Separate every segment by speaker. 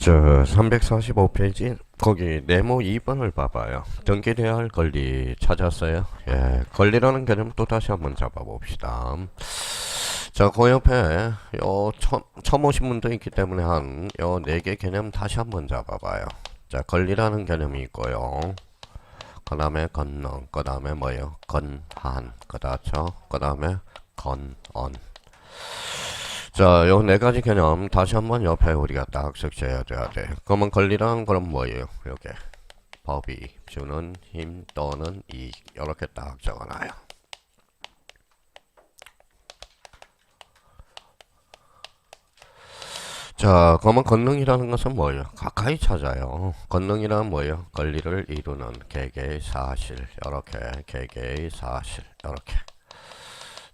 Speaker 1: 저 345페이지 거기 네모 2번을 봐봐요. 등기돼야 할 권리 찾았어요? 예, 권리라는 개념 또 다시 한번 잡아봅시다. 자, 그 옆에 처음 오신 분도 있기 때문에 한 요 4개 개념 다시 한번 잡아봐요. 자, 권리라는 개념이 있고요. 그 다음에 건능, 그 다음에 뭐예요? 건한, 그 다음에 건언. 자, 요 4가지 개념 다시 한번 옆에 우리가 딱 적셔야 돼. 그러면 권리란 그럼 뭐예요? 요게 법이 주는 힘 또는 이익 이렇게 딱 적어놔요. 자, 그러면 권능이라는 것은 뭐예요? 가까이 찾아요. 권능이란 뭐예요? 권리를 이루는 개개의 사실 이렇게 개개의 사실 이렇게.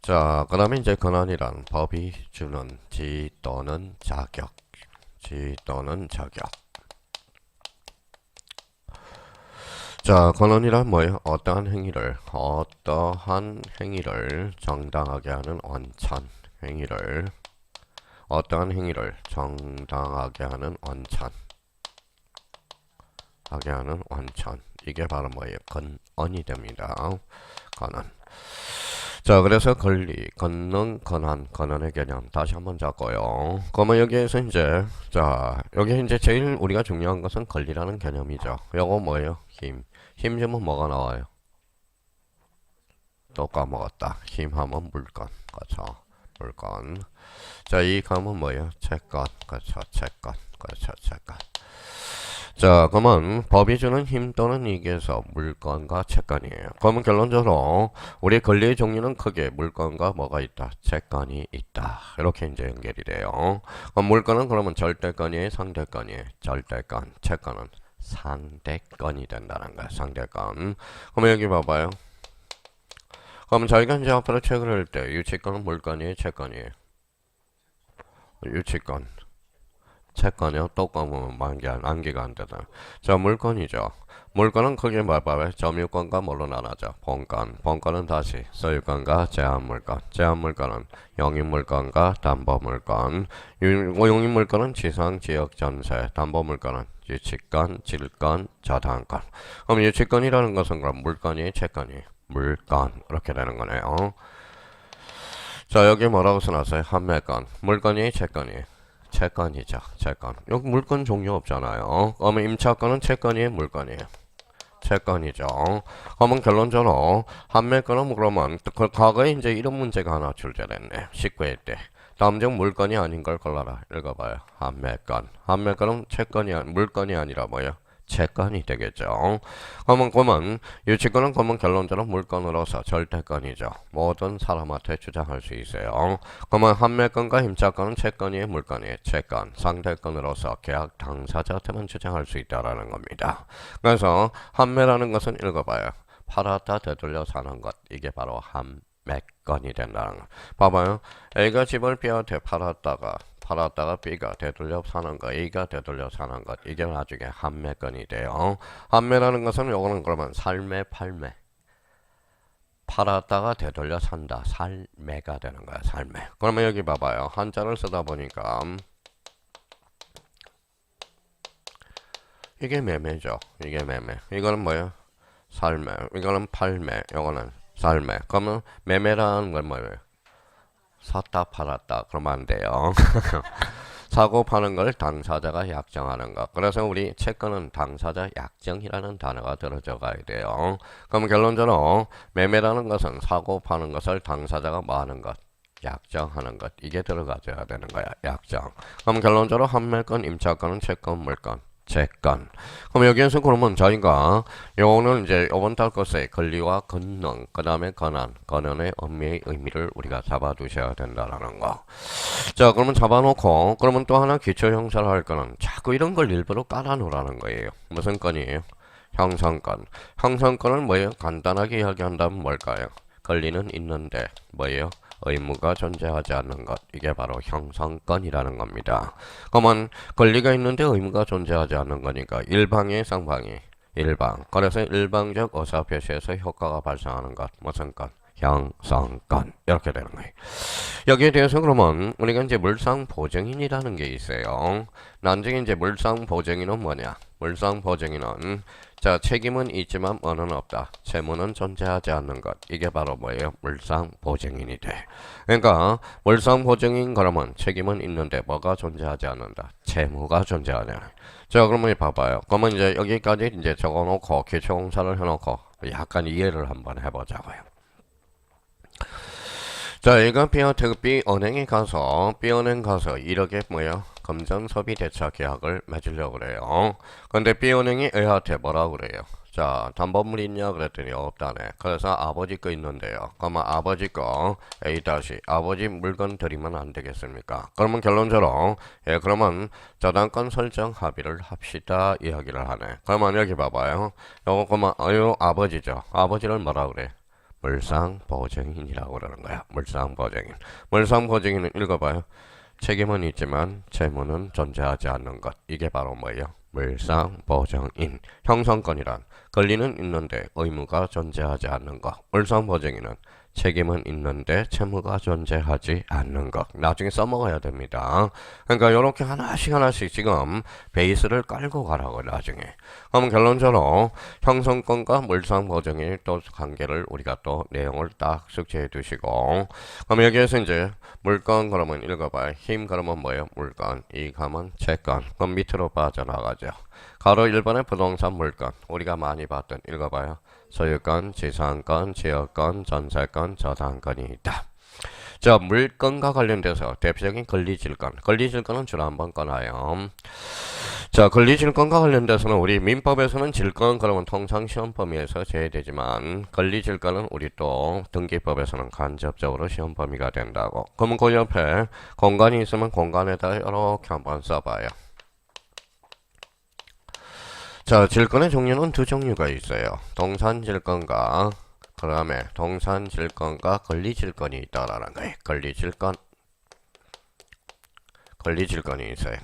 Speaker 1: 자, 그 다음에 이제 권한이란 법이 주는 지 또는 자격. 지 또는 자격. 자, 권한이란 뭐예요? 어떠한 행위를 정당하게 하는 원천. 어떠한 행위를 정당하게 하는 원천. 이게 바로 뭐예요? 건언이 됩니다. 건언. 자, 그래서 권리, 권능, 권한의 개념 다시 한번 잡고요. 그러면 여기에서 이제 여기 이제 제일 우리가 중요한 것은 권리라는 개념이죠. 요거 뭐예요? 힘 주면 뭐가 나와요? 또 까먹었다. 힘 하면 물건. 그렇죠. 물건. 자, 이익하면 뭐예요? 채권. 그렇죠. 채권. 자, 그러면 법이 주는 힘 또는 이익에서 물건과 채권이에요. 그러면 결론적으로 우리 권리의 종류는 크게 물건과 뭐가 있다? 채권이 있다. 이렇게 이제 연결이 돼요. 그럼 물건은 그러면 절대권이에요? 상대권이에요? 절대권. 채권은 상대권이 된다는 거야. 상대권. 그러면 여기 봐봐요. 그러면 저희가 이제 앞으로 책을 할 때 유치권은 물건이에요? 채권이에요? 유치권. 채권이요? 또 까먹으면 만기가 안 되다. 자, 물건이죠. 물건은 크게 봐봐요. 점유권과 뭘로 나눠져? 본권. 본권은 다시 소유권과 제한물권. 제한물권은 영입물권과 담보물권. 용입물권은 지상, 지역, 전세. 담보물권은 유치권, 질권, 저당권. 그럼 유치권이라는 것은 그럼 물건이 채권이 물건 이렇게 되는 거네요. 자, 여기 뭐라고 써놨어요? 판매권. 물건이 채권이 채권이죠. 채권. 여기 물건 종류 없잖아요. 그러면 임차권은 채권이에요? 물건이에요? 채권이죠. 그러면 결론적으로 판매권은 그러면 과거에 이제 이런 문제가 하나 출제됐네. 19회 때. 다음 중 물건이 아닌 걸 골라라. 읽어봐요. 판매권. 판매권은 물건이 아니라 뭐예요? 채권이 되겠죠. 그러면 유치권은 결론적으로 물건으로서 절대권이죠. 모든 사람한테 주장할 수 있어요. 그러면 판매권과 임차권은 채권이에요, 물건이에요? 채권. 상대권으로서 계약 당사자한테만 주장할 수 있다라는 겁니다. 그래서 판매라는 것은 읽어봐요. 팔았다 되돌려 사는 것. 이게 바로 판매권이 된다는 거. 봐봐요. A가 집을 B한테 팔았다가 B가 되돌려 사는 것, A가 되돌려 사는 것, 이게 나중에 판매권이 돼요. 판매라는 것은 요거는 그러면 살매, 팔매. 팔았다가 되돌려 산다. 살매가 되는 거야, 살매. 그러면 여기 봐봐요. 한자를 쓰다 보니까 이게 매매죠. 이게 매매. 이거는 뭐예요? 살매. 이거는 팔매. 요거는 살매. 그러면 매매라는 건 뭐예요? 샀다 팔았다 그러면 안 돼요. 사고 파는 걸 당사자가 약정하는 것. 그래서 우리 채권은 당사자 약정이라는 단어가 들어져 가야 돼요. 그럼 결론적으로 매매라는 것은 사고 파는 것을 당사자가 뭐 하는 것? 약정하는 것. 이게 들어가줘야 되는 거야. 약정. 그럼 결론적으로 판매권, 임차권은 채권, 물권. 채권. 그럼 여기에서 그러면 저희가 요거는 이제 이번 달 것에 권리와 권능, 그 다음에 권한의 의미를 우리가 잡아두셔야 된다라는 거. 자, 그러면 잡아놓고 그러면 또 하나 기초 형사를 할 거는 자꾸 이런 걸 일부러 깔아놓으라는 거예요. 무슨 건이에요? 형성권. 형성권은 뭐예요? 간단하게 이야기한다면 뭘까요? 권리는 있는데 뭐예요? 의무가 존재하지 않는 것. 이게 바로 형성권이라는 겁니다. 그러면 권리가 있는데 의무가 존재하지 않는 거니까 일방의 쌍방이 일방. 그래서 일방적 의사표시에서 효과가 발생하는 것. 무슨 것? 형성권 이렇게 되는 거예요. 여기에 대해서 그러면 우리가 이제 물상보증인이라는 게 있어요. 나중에 이제 물상보증인은 뭐냐? 물상보증인은 자 책임은 있지만 뭐는 없다. 채무는 존재하지 않는 것. 이게 바로 뭐예요? 물상보증인이 돼. 그러니까 물상보증인 그러면 책임은 있는데 뭐가 존재하지 않는다. 채무가 존재하냐. 자 그러면 봐봐요. 그러면 이제 여기까지 이제 적어놓고 기초공사를 해놓고 약간 이해를 한번 해보자고요. 자, 이거 B은행에 가서 B은행 가서 1억에 뭐예요? 금전소비 대차 계약을 맺으려고 그래요. 근데 B은행이 A한테 뭐라고 그래요? 자, 담보물 있냐 그랬더니 없다네. 그래서 아버지 거 있는데요. 그러면 아버지 거 A 다시 아버지 물건 드리면 안 되겠습니까? 그러면 결론적으로 예, 그러면 저당권 설정 합의를 합시다 이야기를 하네. 그러면 여기 봐봐요. 요거 그러면 요 아버지죠. 아버지를 뭐라고 그래? 물상보증인이라고 그러는 거야. 물상보증인. 물상보증인은 읽어봐요. 책임은 있지만 채무는 존재하지 않는 것. 이게 바로 뭐예요? 물상보증인. 형성권이란 권리는 있는데 의무가 존재하지 않는 것. 물상보증인은 책임은 있는데 채무가 존재하지 않는 것. 나중에 써먹어야 됩니다. 그러니까 이렇게 하나씩 지금 베이스를 깔고 가라고 나중에. 그럼 결론적으로 형성권과 물상보증의 또 관계를 우리가 또 내용을 딱 숙지해 두시고 그럼 여기에서 이제 물건 그러면 읽어봐요. 힘 그러면 뭐예요? 물건. 이 가면 채권. 그럼 밑으로 빠져나가죠. 가로 1번의 부동산 물건. 우리가 많이 봤던 읽어봐요. 소유권, 지상권, 지역권, 전세권, 저당권이 있다. 자, 물건과 관련돼서 대표적인 권리질권. 권리질권은 주로 한번 꺼놔요. 자, 권리질권과 관련돼서는 우리 민법에서는 질권 그러면 통상 시험 범위에서 제외되지만 권리질권은 우리 또 등기법에서는 간접적으로 시험 범위가 된다고. 그러면 그 옆에 공간이 있으면 공간에다 이렇게 한번 써봐요. 자, 질권의 종류는 두 종류가 있어요. 동산질권과 그 다음에 동산질권과 권리질권이 있다라는 거예요. 권리질권이 있어요.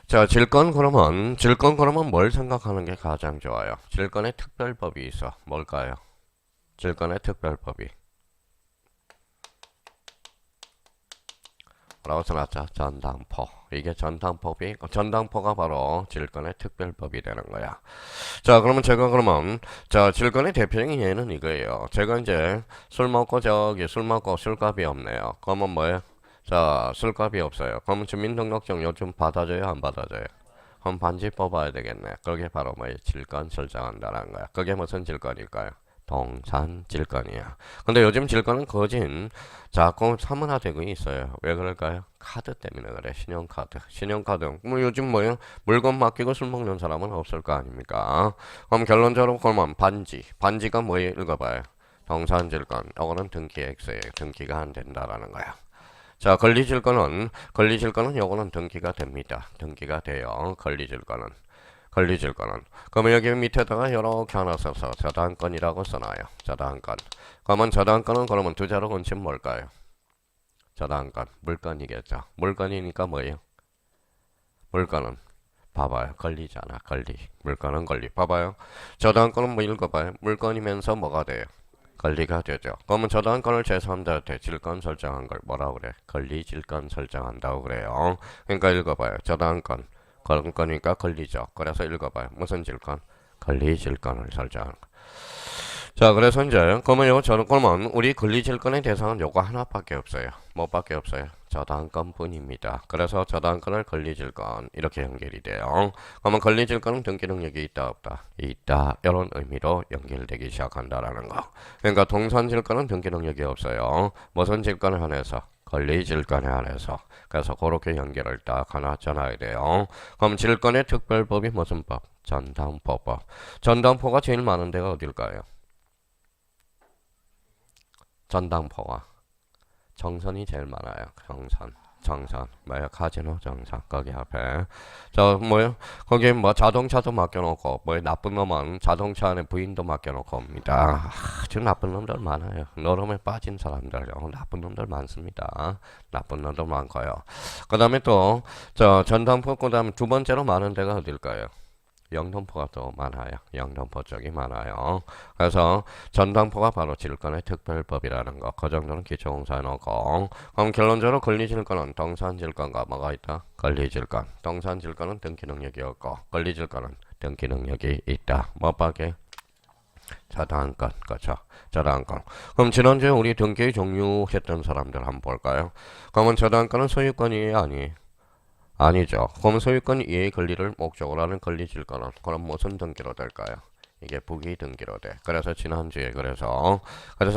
Speaker 1: 자, 질권 그러면 뭘 생각하는 게 가장 좋아요? 질권의 특별법이 있어. 뭘까요? 질권의 특별법이. 라고 써놨죠. 전당포. 이게 전당포가 바로 질권의 특별법이 되는 거야. 자, 그러면 자, 질권의 대표적인 예는 이거예요. 제가 이제 술 먹고 술값이 없네요. 그러면 뭐예요? 자, 술값이 없어요. 그러면 주민등록증 요즘 받아줘요? 안 받아줘요? 그럼 반지 뽑아야 되겠네. 그게 바로 뭐예요? 질권 설정한다는 거야. 그게 무슨 질권일까요? 동산질권이야. 근데 요즘 질권은 거진 자꾸 사문화되고 있어요. 왜 그럴까요? 카드 때문에 그래. 신용카드. 뭐 요즘 뭐예요? 물건 맡기고 술 먹는 사람은 없을 거 아닙니까? 그럼 결론적으로 그러면 반지가 뭐예요? 읽어봐요. 동산질권. 이거는 등기액수예요. 등기가 안 된다라는 거야. 자, 권리질권은 요거는 등기가 됩니다. 등기가 돼요. 권리질권은. 그러면 여기 밑에다가 이렇게 하나 써서 저당권이라고 써놔요. 저당권. 그러면 저당권은 그러면 두 자로 건치면 뭘까요? 저당권. 물건이겠죠. 물건이니까 뭐예요? 물건은 봐봐요. 권리잖아. 물건은 권리. 봐봐요. 저당권은 뭐 읽어봐요. 물건이면서 뭐가 돼요? 권리가 되죠. 그러면 저당권을 제3자한테 질권 설정한 걸 뭐라고 그래? 권리질권 설정한다고 그래요. 그러니까 읽어봐요. 저당권. 그런 거니까 권리죠. 그래서 읽어봐요. 무슨 질권? 권리질권을 설정하는 거. 자, 그래서 이제 그러면 우리 권리질권의 대상은 요거 하나밖에 없어요. 뭐밖에 없어요? 저당권뿐입니다. 그래서 저당권을 권리질권 이렇게 연결이 돼요. 그러면 권리질권은 등기 능력이 있다 없다? 있다. 이런 의미로 연결되기 시작한다라는 거. 그러니까 동산질권은 등기 능력이 없어요. 무슨 질권을 한해서? 권리질권에 한해서. 그래서 그렇게 연결을 딱 하나 전해야 돼요. 그럼 질권의 특별법이 무슨 법? 전당포법. 전당포가 제일 많은 데가 어딜까요? 전당포가. 정선이 제일 많아요. 정선. 뭐야? 카지노 정선. 거기 앞에. 거기 뭐 자동차도 맡겨놓고, 나쁜 놈은 자동차 안에 부인도 맡겨놓고 옵니다. 아주 나쁜 놈들 많아요. 노름에 빠진 사람들. 나쁜 놈들 많습니다. 나쁜 놈들 많고요. 그 다음에 또, 전당포, 그 다음에 두 번째로 많은 데가 어딜까요? 영등포가 더 많아요. 영등포 쪽이 많아요. 그래서 전당포가 바로 질권의 특별법이라는 거. 그 정도는 기초공사에 놓고. 그럼 결론적으로 권리질권은 동산질권과 뭐가 있다? 권리질권. 동산질권은 등기 능력이 없고 권리질권은 등기 능력이 있다. 뭐 밖에? 저당권. 그렇죠. 저당권. 그럼 지난주에 우리 등기 종료했던 사람들 한번 볼까요? 그러면 저당권은 소유권이에요? 아니? 아니죠. 그럼 소유권 이해 권리를 목적으로 하는 권리질권은 그럼 무슨 등기로 될까요? 이게 부기 등기로 돼. 그래서 지난주에 그래서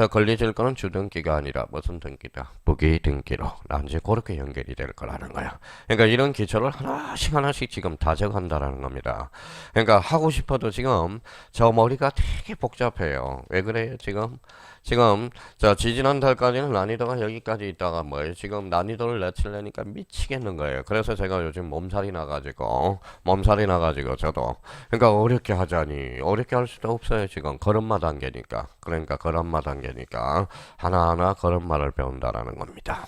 Speaker 1: 권리질권은 주등기가 아니라 무슨 등기다? 부기 등기로. 난지 그렇게 연결이 될 거라는 거야. 그러니까 이런 기초를 하나씩 지금 다져간다라는 겁니다. 그러니까 하고 싶어도 지금 저 머리가 되게 복잡해요. 왜 그래요? 지금 자 지지난달까지는 난이도가 여기까지 있다가 뭐예요? 지금 난이도를 낮추려니까 미치겠는 거예요. 그래서 제가 요즘 몸살이 나가지고 저도 그러니까 어렵게 하자니 어렵게 할 수도 없어요. 지금 걸음마 단계니까 그러니까 걸음마 단계니까 하나하나 걸음마를 배운다라는 겁니다.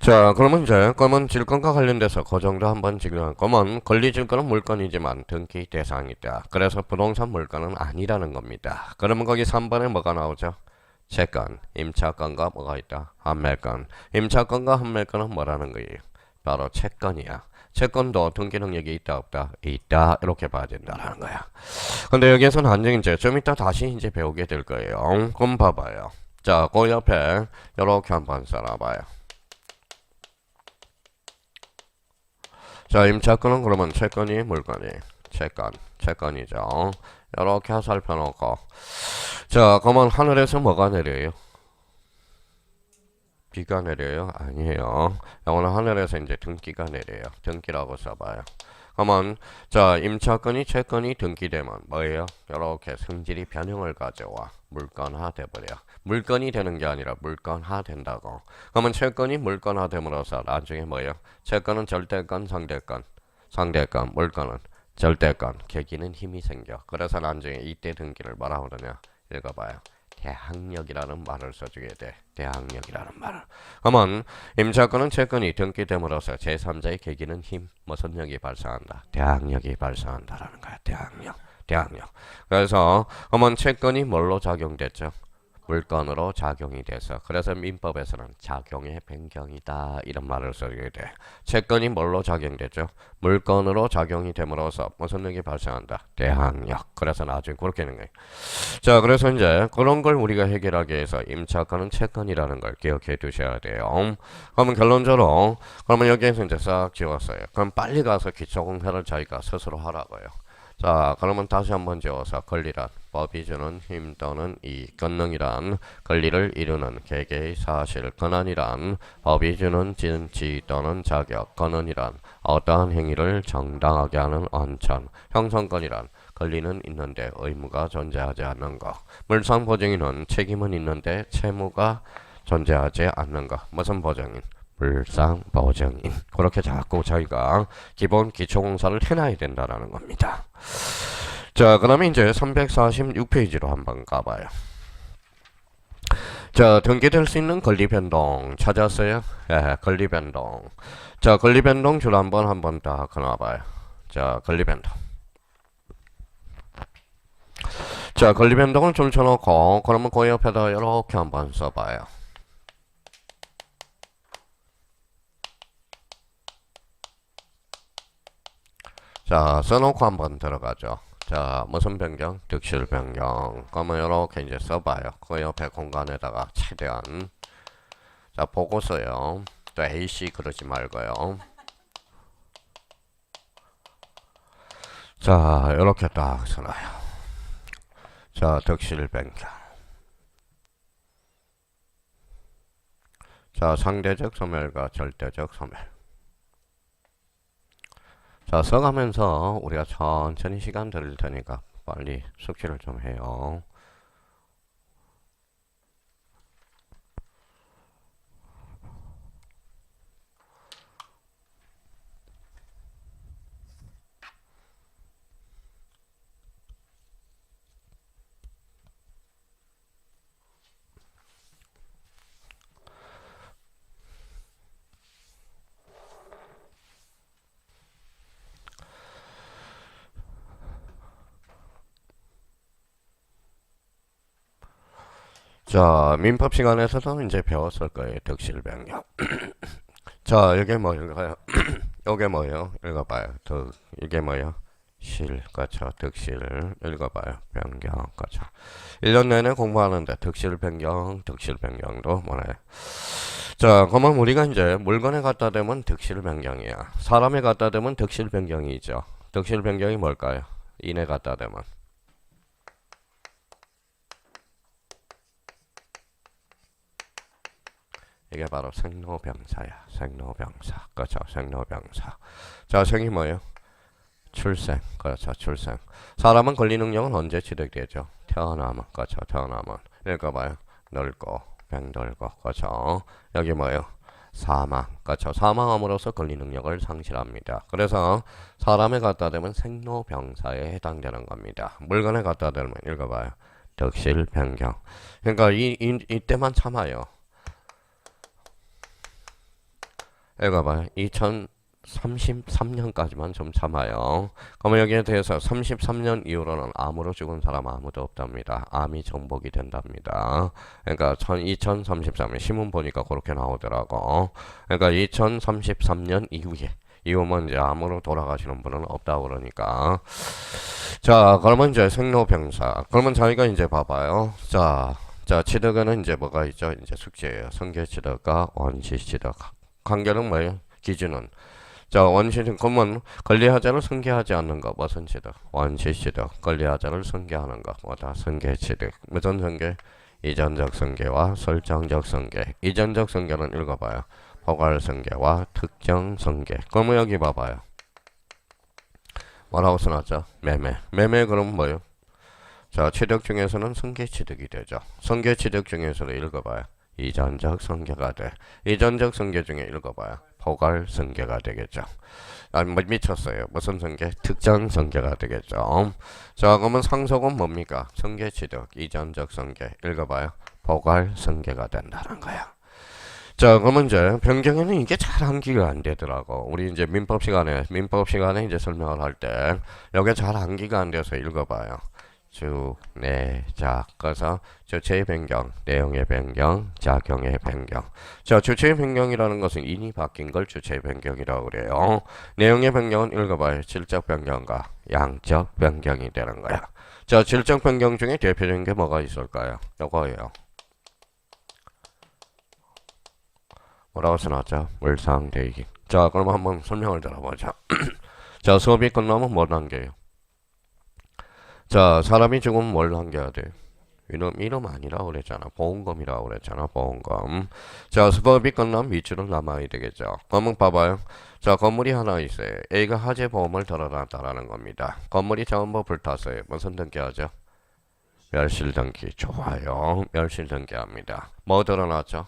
Speaker 1: 자, 그러면 질권과 관련돼서 그 정도 한번 지금 그러면 권리질권은 물건이지만 등기 대상이다. 그래서 부동산 물건은 아니라는 겁니다. 그러면 거기 3번에 뭐가 나오죠? 채권, 임차권과 뭐가 있다? 환매권. 임차권과 환매권은 뭐라는 거예요? 바로 채권이야. 채권도 등기 능력이 있다 없다? 있다. 이렇게 봐야 된다는 거야. 근데 여기에서는 한정인제 좀 이따 다시 이제 배우게 될 거예요. 그럼 봐봐요. 자, 그 옆에 이렇게 한번 써놔봐요. 자, 임차권은 그러면 채권이 물건이 채권이죠. 이렇게 살펴놓고 자, 그러면 하늘에서 뭐가 내려요? 비가 내려요? 아니에요. 이거는 하늘에서 이제 등기가 내려요. 등기라고 써봐요. 그러면 자, 임차권이 채권이 등기되면 뭐예요? 이렇게 성질이 변형을 가져와 물건화 돼버려. 물건이 되는 게 아니라 물건화 된다고. 그러면 채권이 물건화 됨으로써 나중에 뭐예요? 채권은 절대권, 상대권, 물건은 절대권, 계기는 힘이 생겨. 그래서 나중에 이때 등기를 뭐라고 그러냐? 읽어봐요. 대항력이라는 말을 써주게 돼. 대항력이라는 말을. 그러면 임차권은 채권이 등기됨으로써 제3자의 계기는 힘, 무슨力이 발생한다? 대항력이 발생한다라는 거야. 대항력. 그래서 그러면 채권이 뭘로 작용됐죠? 물건으로 작용이 돼서 그래서 민법에서는 작용의 변경이다 이런 말을 써주게 돼. 채권이 뭘로 작용되죠? 물건으로 작용이 됨으로써 무슨 lực이 발생한다? 대항력. 그래서 나중에 그렇게 하는 거예요. 자, 그래서 이제 그런 걸 우리가 해결하기 위해서 임차권은 채권이라는 걸 기억해 두셔야 돼요. 그러면 결론적으로 그러면 여기에서 이제 싹 지웠어요. 그럼 빨리 가서 기초공사를 저희가 스스로 하라고요. 자, 그러면 다시 한번 지워서 권리란 법이 주는 힘 또는 이익, 권능이란 권리를 이루는 개개의 사실, 권한이란 법이 주는 진지 또는 자격, 권한이란 어떠한 행위를 정당하게 하는 원천, 형성권이란 권리는 있는데 의무가 존재하지 않는 것, 물상보증인은 책임은 있는데 채무가 존재하지 않는 것. 무슨 보증인? 물상보증인. 그렇게 자꾸 저희가 기본 기초공사를 해놔야 된다는 겁니다. 자, 그 다음에 이제 346페이지로 한번 가봐요. 자, 등기될 수 있는 권리변동 찾았어요? 예, 권리변동. 자, 권리변동 줄 한번 다 그어봐요. 자, 권리변동. 자, 권리변동을 줄 쳐놓고 그러면 그 옆에다 이렇게 한번 써봐요. 자, 써놓고 한번 들어가죠. 자, 무슨 변경? 득실 변경. 그러면 이렇게 이제 써봐요. 그 옆에 공간에다가 최대한. 자, 보고서요. 또 AC 그러지 말고요. 자, 이렇게 딱 써놔요. 자, 득실 변경. 자, 상대적 소멸과 절대적 소멸. 자, 써가면서 우리가 천천히 시간 드릴 테니까 빨리 숙지를 좀 해요. 자, 민법 시간에서도 이제 배웠을 거예요. 득실 변경. 자, 이게 뭐일까요? 이게 뭐예요? 읽어봐요. 이게 뭐예요? 실, 그렇죠. 득실 읽어봐요. 변경, 그렇죠. 1년 내내 공부하는데 득실 변경도 뭐래. 자, 그러면 우리가 이제 물건에 갖다 대면 득실 변경이야. 사람에 갖다 대면 득실 변경이죠. 득실 변경이 뭘까요? 인에 갖다 대면. 이게 바로 생로병사야. 생로병사. 그렇죠. 생로병사. 자, 생이 뭐예요? 출생. 그렇죠. 출생. 사람은 권리 능력은 언제 취득되죠? 태어나면. 그렇죠. 태어나면. 읽어봐요. 늙고, 병들고. 그렇죠. 여기 뭐예요? 사망. 그렇죠. 사망함으로써 권리 능력을 상실합니다. 그래서 사람에 갖다 대면 생로병사에 해당되는 겁니다. 물건에 갖다 대면 읽어봐요. 득실 변경. 그러니까 이때만 참아요. 읽어봐요. 2033년까지만 좀 참아요. 그러면 여기에 대해서 33년 이후로는 암으로 죽은 사람 아무도 없답니다. 암이 정복이 된답니다. 그러니까 2033년 신문 보니까 그렇게 나오더라고. 그러니까 2033년 이후면 이제 암으로 돌아가시는 분은 없다고 그러니까. 자, 그러면 이제 생로병사. 그러면 저희가 이제 봐봐요. 자, 취득에는 이제 뭐가 있죠? 이제 숙제예요. 성계취득과 원시취득. 관계는 뭐예요? 기준은. 자, 원시는 그러면 권리하자를 승계하지 않는 거 무슨 취득? 원시취득. 권리하자를 승계하는 거 뭐다? 승계취득. 무슨 승계? 이전적 승계와 설정적 승계. 이전적 승계는 읽어봐요. 포괄 승계와 특정 승계. 그러면 여기 봐봐요. 뭐라고 써놨죠? 매매. 매매 그럼 뭐예요? 자, 취득 중에서는 승계취득이 되죠. 승계취득 중에서도 읽어봐요. 이전적 승계가 돼. 이전적 승계 중에 읽어봐요. 포괄 승계가 되겠죠. 아, 미쳤어요. 무슨 승계? 특정 승계가 되겠죠. 자, 그러면 상속은 뭡니까? 승계취득, 이전적 승계. 읽어봐요. 포괄 승계가 된다는 거야. 자, 그러면 이제 변경에는 이게 잘 암기가 안 되더라고. 우리 이제 민법 시간에 이제 설명을 할 때 여기 잘 암기가 안 돼서 읽어봐요. 주, 내, 자. 그래서 주체의 변경, 내용의 변경, 작용의 변경. 자, 주체의 변경이라는 것은 인이 바뀐 걸 주체의 변경이라고 그래요. 내용의 변경은 읽어봐요. 질적 변경과 양적 변경이 되는 거야. 자, 질적 변경 중에 대표적인 게 뭐가 있을까요? 요거예요. 뭐라고 써놨죠? 물상대기. 자, 그럼 한번 설명을 들어보자. 자, 수업이 끝나면 뭘 남겨요? 자, 사람이 죽으면 뭘 남겨야 돼? 이름 아니라고 그랬잖아. 보험금이라고 그랬잖아. 보험금. 자, 수법이 끝나면 밑줄은 남아야 되겠죠. 그러면 봐봐요. 자, 건물이 하나 있어요. A가 화재 보험을 들어놨다라는 겁니다. 건물이 전부 불탔어요. 무슨 등기하죠? 멸실 등기. 좋아요. 멸실 등기합니다. 뭐 들어놨죠?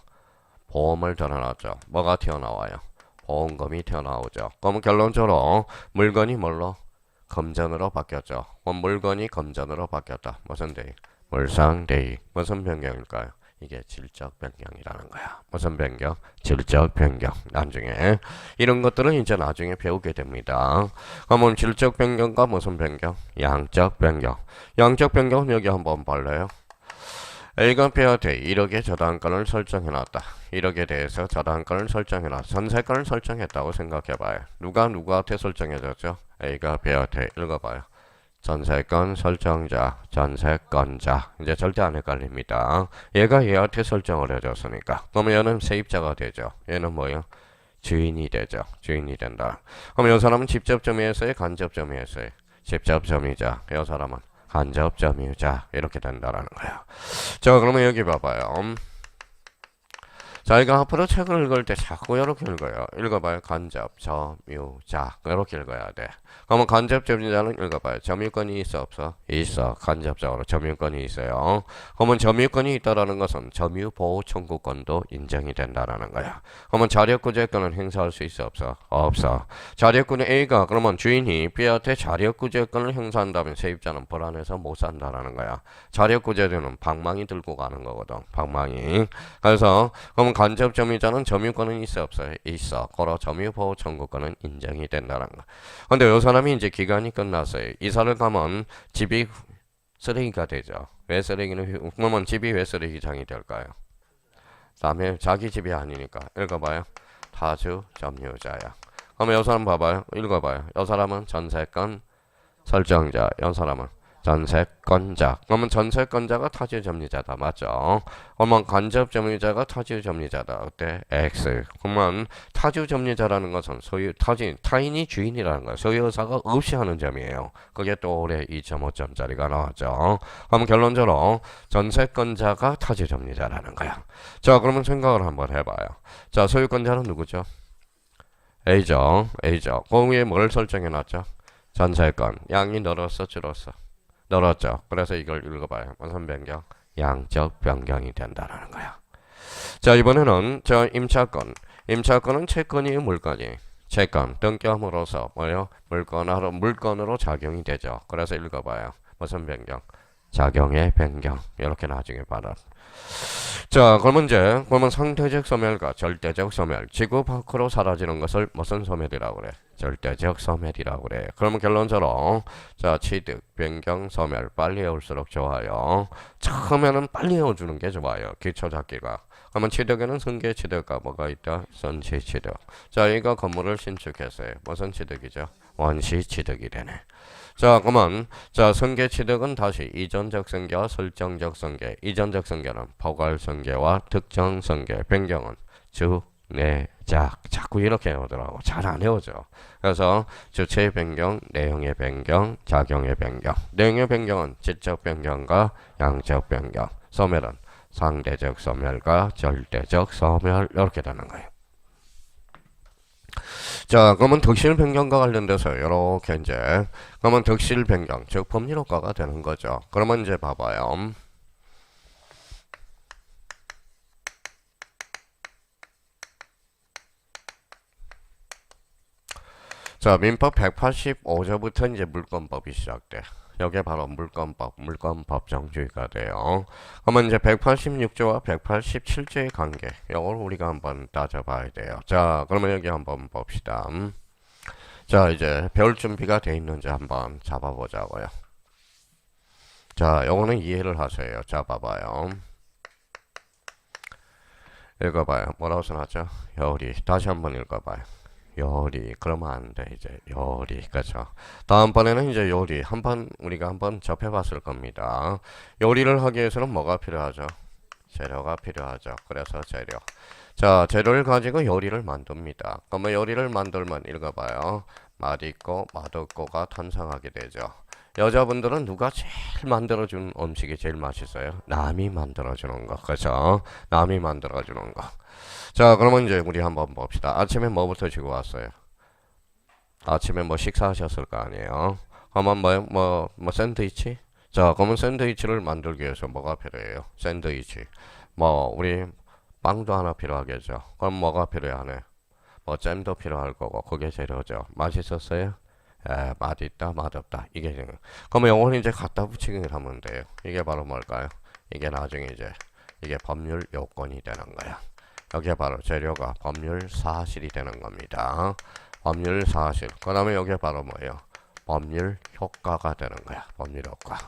Speaker 1: 보험을 들어놨죠. 뭐가 튀어나와요? 보험금이 튀어나오죠. 그러면 결론적으로 물건이 뭘로? 금전으로 바뀌었죠. 물건이 금전으로 바뀌었다. 무슨 대의? 물상대의. 무슨 변경일까요? 이게 질적 변경이라는 거야. 무슨 변경? 질적 변경. 나중에 이런 것들은 이제 나중에 배우게 됩니다. 그러면 질적 변경과 무슨 변경? 양적 변경. 양적 변경은 여기 한번 볼래요? A가 B한테 1억의 저당권을 설정해놨다. 1억에 대해서 저당권을 설정해놨다. 전세권을 설정했다고 생각해봐요. 누가 누구한테 설정해줬죠? A가 B한테 읽어봐요. 전세권 설정자, 전세권자. 이제 절대 안 헷갈립니다. 얘가 얘한테 설정을 해줬으니까. 그러면 얘는 세입자가 되죠. 얘는 뭐예요? 주인이 되죠. 주인이 된다. 그럼 이 사람은 직접점유했어요? 간접점유했어요? 직접점유자. 이 사람은 간접점유자. 이렇게 된다라는 거야. 자, 그러면 여기 봐봐요. 저희가 앞으로 책을 읽을 때 자꾸 이렇게 읽어요. 읽어봐요. 간접점유자. 이렇게 읽어야 돼. 그러면 간접점유자는 읽어봐요. 점유권이 있어 없어? 있어. 간접적으로 점유권이 있어요. 그러면 점유권이 있다라는 것은 점유보호 청구권도 인정이 된다라는 거야. 그러면 자력구제권은 행사할 수 있어 없어? 없어. 자력구제 A가 그러면 주인이 B한테 자력구제권을 행사한다면 세입자는 불안해서 못 산다라는 거야. 자력구제는 방망이 들고 가는 거거든. 방망이. 그래서 그럼 간접점유자는 점유권은 있어 없어요? 있어. 그러 점유보호 청구권은 인정이 된다는 거. 근데 이 사람이 이제 기간이 끝났어요. 이사를 가면 집이 쓰레기가 되죠. 왜 쓰레기는 그러면 집이 왜 쓰레기장이 될까요? 다음에 자기 집이 아니니까. 읽어봐요. 타주 점유자야. 그러면 이 사람 봐봐요. 읽어봐요. 이 사람은 전세권 설정자. 이 사람은 전세권자. 그러면 전세권자가 타주 점유자다. 맞죠? 그러면 간접 점유자가 타주 점유자다. 어때? X. 그러면 타주 점유자라는 것은 소유 타인이 주인이라는 거예요. 소유 의사가 없이 하는 점이에요. 그게 또 올해 2.5점짜리가 나왔죠. 그러면 결론적으로 전세권자가 타주 점유자라는 거야. 자, 그러면 생각을 한번 해봐요. 자, 소유권자는 누구죠? A죠. A죠. 그 위에 뭘 설정해놨죠? 전세권. 양이 늘었어, 줄었어? 늘었죠. 그래서 이걸 읽어봐요. 무슨 변경? 양적 변경이 된다는 거야. 자, 이번에는 저 임차권. 임차권은 채권이 물건이. 채권. 등기함으로써 뭐요? 물건으로 작용이 되죠. 그래서 읽어봐요. 무슨 변경? 작용의 변경. 이렇게 나중에 받아. 자, 그러면 상대적 소멸과 절대적 소멸. 지구 밖으로 사라지는 것을 무슨 소멸이라고 그래? 절대적 소멸이라고 그래. 그러면 결론적으로 자, 취득, 변경, 소멸 빨리 외울수록 좋아요. 처음에는 빨리 외워주는 게 좋아요. 기초 잡기가. 그러면 취득에는 승계 취득과 뭐가 있다? 선시 취득. 자, 이거 건물을 신축했어요. 무슨 취득이죠? 원시 취득이 되네. 자, 그러면 자, 승계 취득은 다시 이전적 승계와 설정적 승계. 이전적 승계는 포괄 승계와 특정 승계. 변경은 주, 내, 작. 자꾸 이렇게 해오더라고. 잘 안 해오죠. 그래서 주체의 변경, 내용의 변경, 작용의 변경. 내용의 변경은 질적 변경과 양적 변경. 소멸은 상대적 소멸과 절대적 소멸. 이렇게 되는 거예요. 자, 그러면 득실 변경과 관련돼서 이렇게 이제 그러면 득실 변경 즉 법률 효과가 되는 거죠. 그러면 이제 봐봐요. 자, 민법 185조부터 이제 물권법이 시작돼. 여기에 바로 물권법정주의가 돼요. 그러면 이제 186조와 187조의 관계, 이걸 우리가 한번 따져봐야 돼요. 자, 그러면 여기 한번 봅시다. 자, 이제 배울 준비가 돼 있는지 한번 잡아보자고요. 자, 요거는 이해를 하세요. 잡아봐요. 읽어봐요. 뭐라고 써놨죠? 요리. 다시 한번 읽어봐요. 요리. 그러면 안 돼. 이제 요리. 그죠? 다음번에는 이제 요리. 우리가 한번 접해봤을 겁니다. 요리를 하기 위해서는 뭐가 필요하죠? 재료가 필요하죠. 그래서 재료. 자, 재료를 가지고 요리를 만듭니다. 그러면 요리를 만들면 읽어봐요. 맛있고 맛없고가 탄생하게 되죠. 여자분들은 누가 제일 만들어준 음식이 제일 맛있어요? 남이 만들어주는 거. 그죠? 남이 만들어주는 거. 자, 그러면 이제 우리 한번 봅시다. 아침에 뭐부터 지고 왔어요? 아침에 뭐 식사하셨을 거 아니에요? 그러면 뭐 샌드위치? 자, 그러면 샌드위치를 만들기 위해서 뭐가 필요해요? 샌드위치. 우리 빵도 하나 필요하겠죠. 그럼 뭐가 필요하네? 잼도 필요할 거고, 그게 재료죠. 맛있었어요? 맛있다, 맛없다. 이게 지금. 그러면 요거는 이제 갖다 붙이기를 하면 돼요. 이게 바로 뭘까요? 이게 나중에 이게 법률 요건이 되는 거야. 여기에 바로 재료가 법률 사실이 되는 겁니다. 법률 사실. 그 다음에 여기에 바로 뭐예요? 법률 효과가 되는 거야. 법률 효과.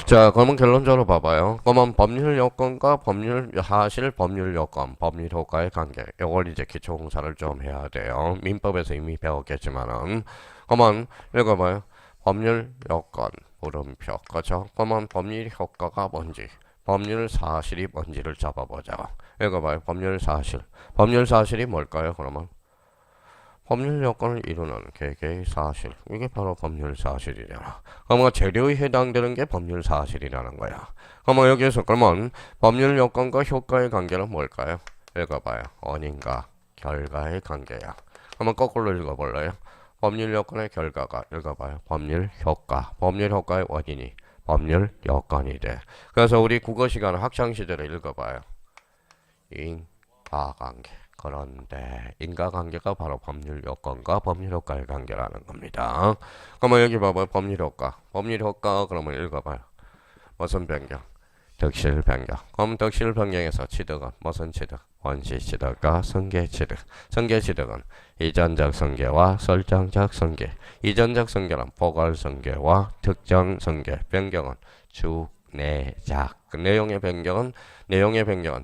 Speaker 1: 자, 그러면 결론적으로 봐봐요. 그러면 법률 요건과 법률 사실, 법률 요건, 법률 효과의 관계. 이걸 이제 기초공사를 좀 해야 돼요. 민법에서 이미 배웠겠지만은. 그러면 읽어봐요. 법률 요건, 물음표. 그렇죠? 그러면 법률 효과가 뭔지, 법률 사실이 뭔지를 잡아보자. 읽어봐요. 법률 사실. 법률 사실이 뭘까요? 그러면 법률 요건을 이루는 개개의 사실. 이게 바로 법률 사실이잖아. 그러면 재료에 해당되는 게 법률 사실이라는 거야. 그러면 여기에서 그러면 법률 요건과 효과의 관계는 뭘까요? 읽어봐요. 원인과 결과의 관계야. 그러면 거꾸로 읽어볼래요? 법률 요건의 결과가 읽어봐요. 법률 효과. 법률 효과의 원인이 법률 요건이 돼. 그래서 우리 국어 시간 학창 시절에 읽어봐요. 인과관계. 그런데 인과관계가 바로 법률 요건과 법률 효과의 관계라는 겁니다. 그러면 여기 봐봐요. 법률 효과. 법률 효과 그러면 읽어봐요. 무슨 변경? 득실 변경. 그럼 득실 변경에서 취득은 무슨 취득? 원시 취득과 승계 취득. 승계 취득은 이전적 승계와 설정적 승계. 이전적 승계는 포괄 승계와 특정 승계. 변경은 주, 내작. 그 내용의 변경은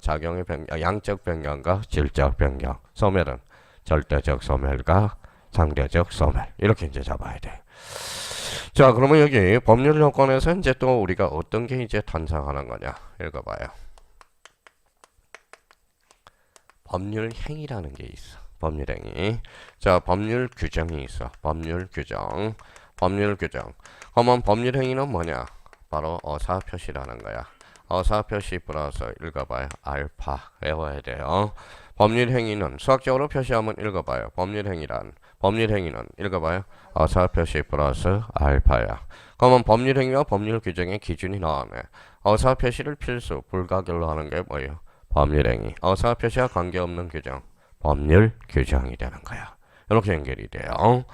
Speaker 1: 작용의 변경, 양적 변경과 질적 변경. 소멸은 절대적 소멸과 상대적 소멸. 이렇게 이제 잡아야 돼. 자, 그러면 여기 법률 요건에서 이제 또 우리가 어떤 게 이제 탄생하는 거냐? 읽어봐요. 법률 행위라는 게 있어. 법률 행위. 자, 법률 규정이 있어. 법률 규정. 법률 규정. 그러면 법률 행위는 뭐냐? 바로 어사표시라는 거야. 어사표시 플러스 읽어봐요. 알파. 외워야 돼요. 법률 행위는 수학적으로 표시하면 읽어봐요. 법률 행위는 읽어봐요. 어사표시 플러스 알파야. 그러면 법률 행위와 법률 규정의 기준이 나오네. 어사표시를 필수, 불가결로 하는 게 뭐예요? 법률 행위. 어사표시와 관계없는 규정. 법률 규정이 되는 거야. 이렇게 연결이 돼요.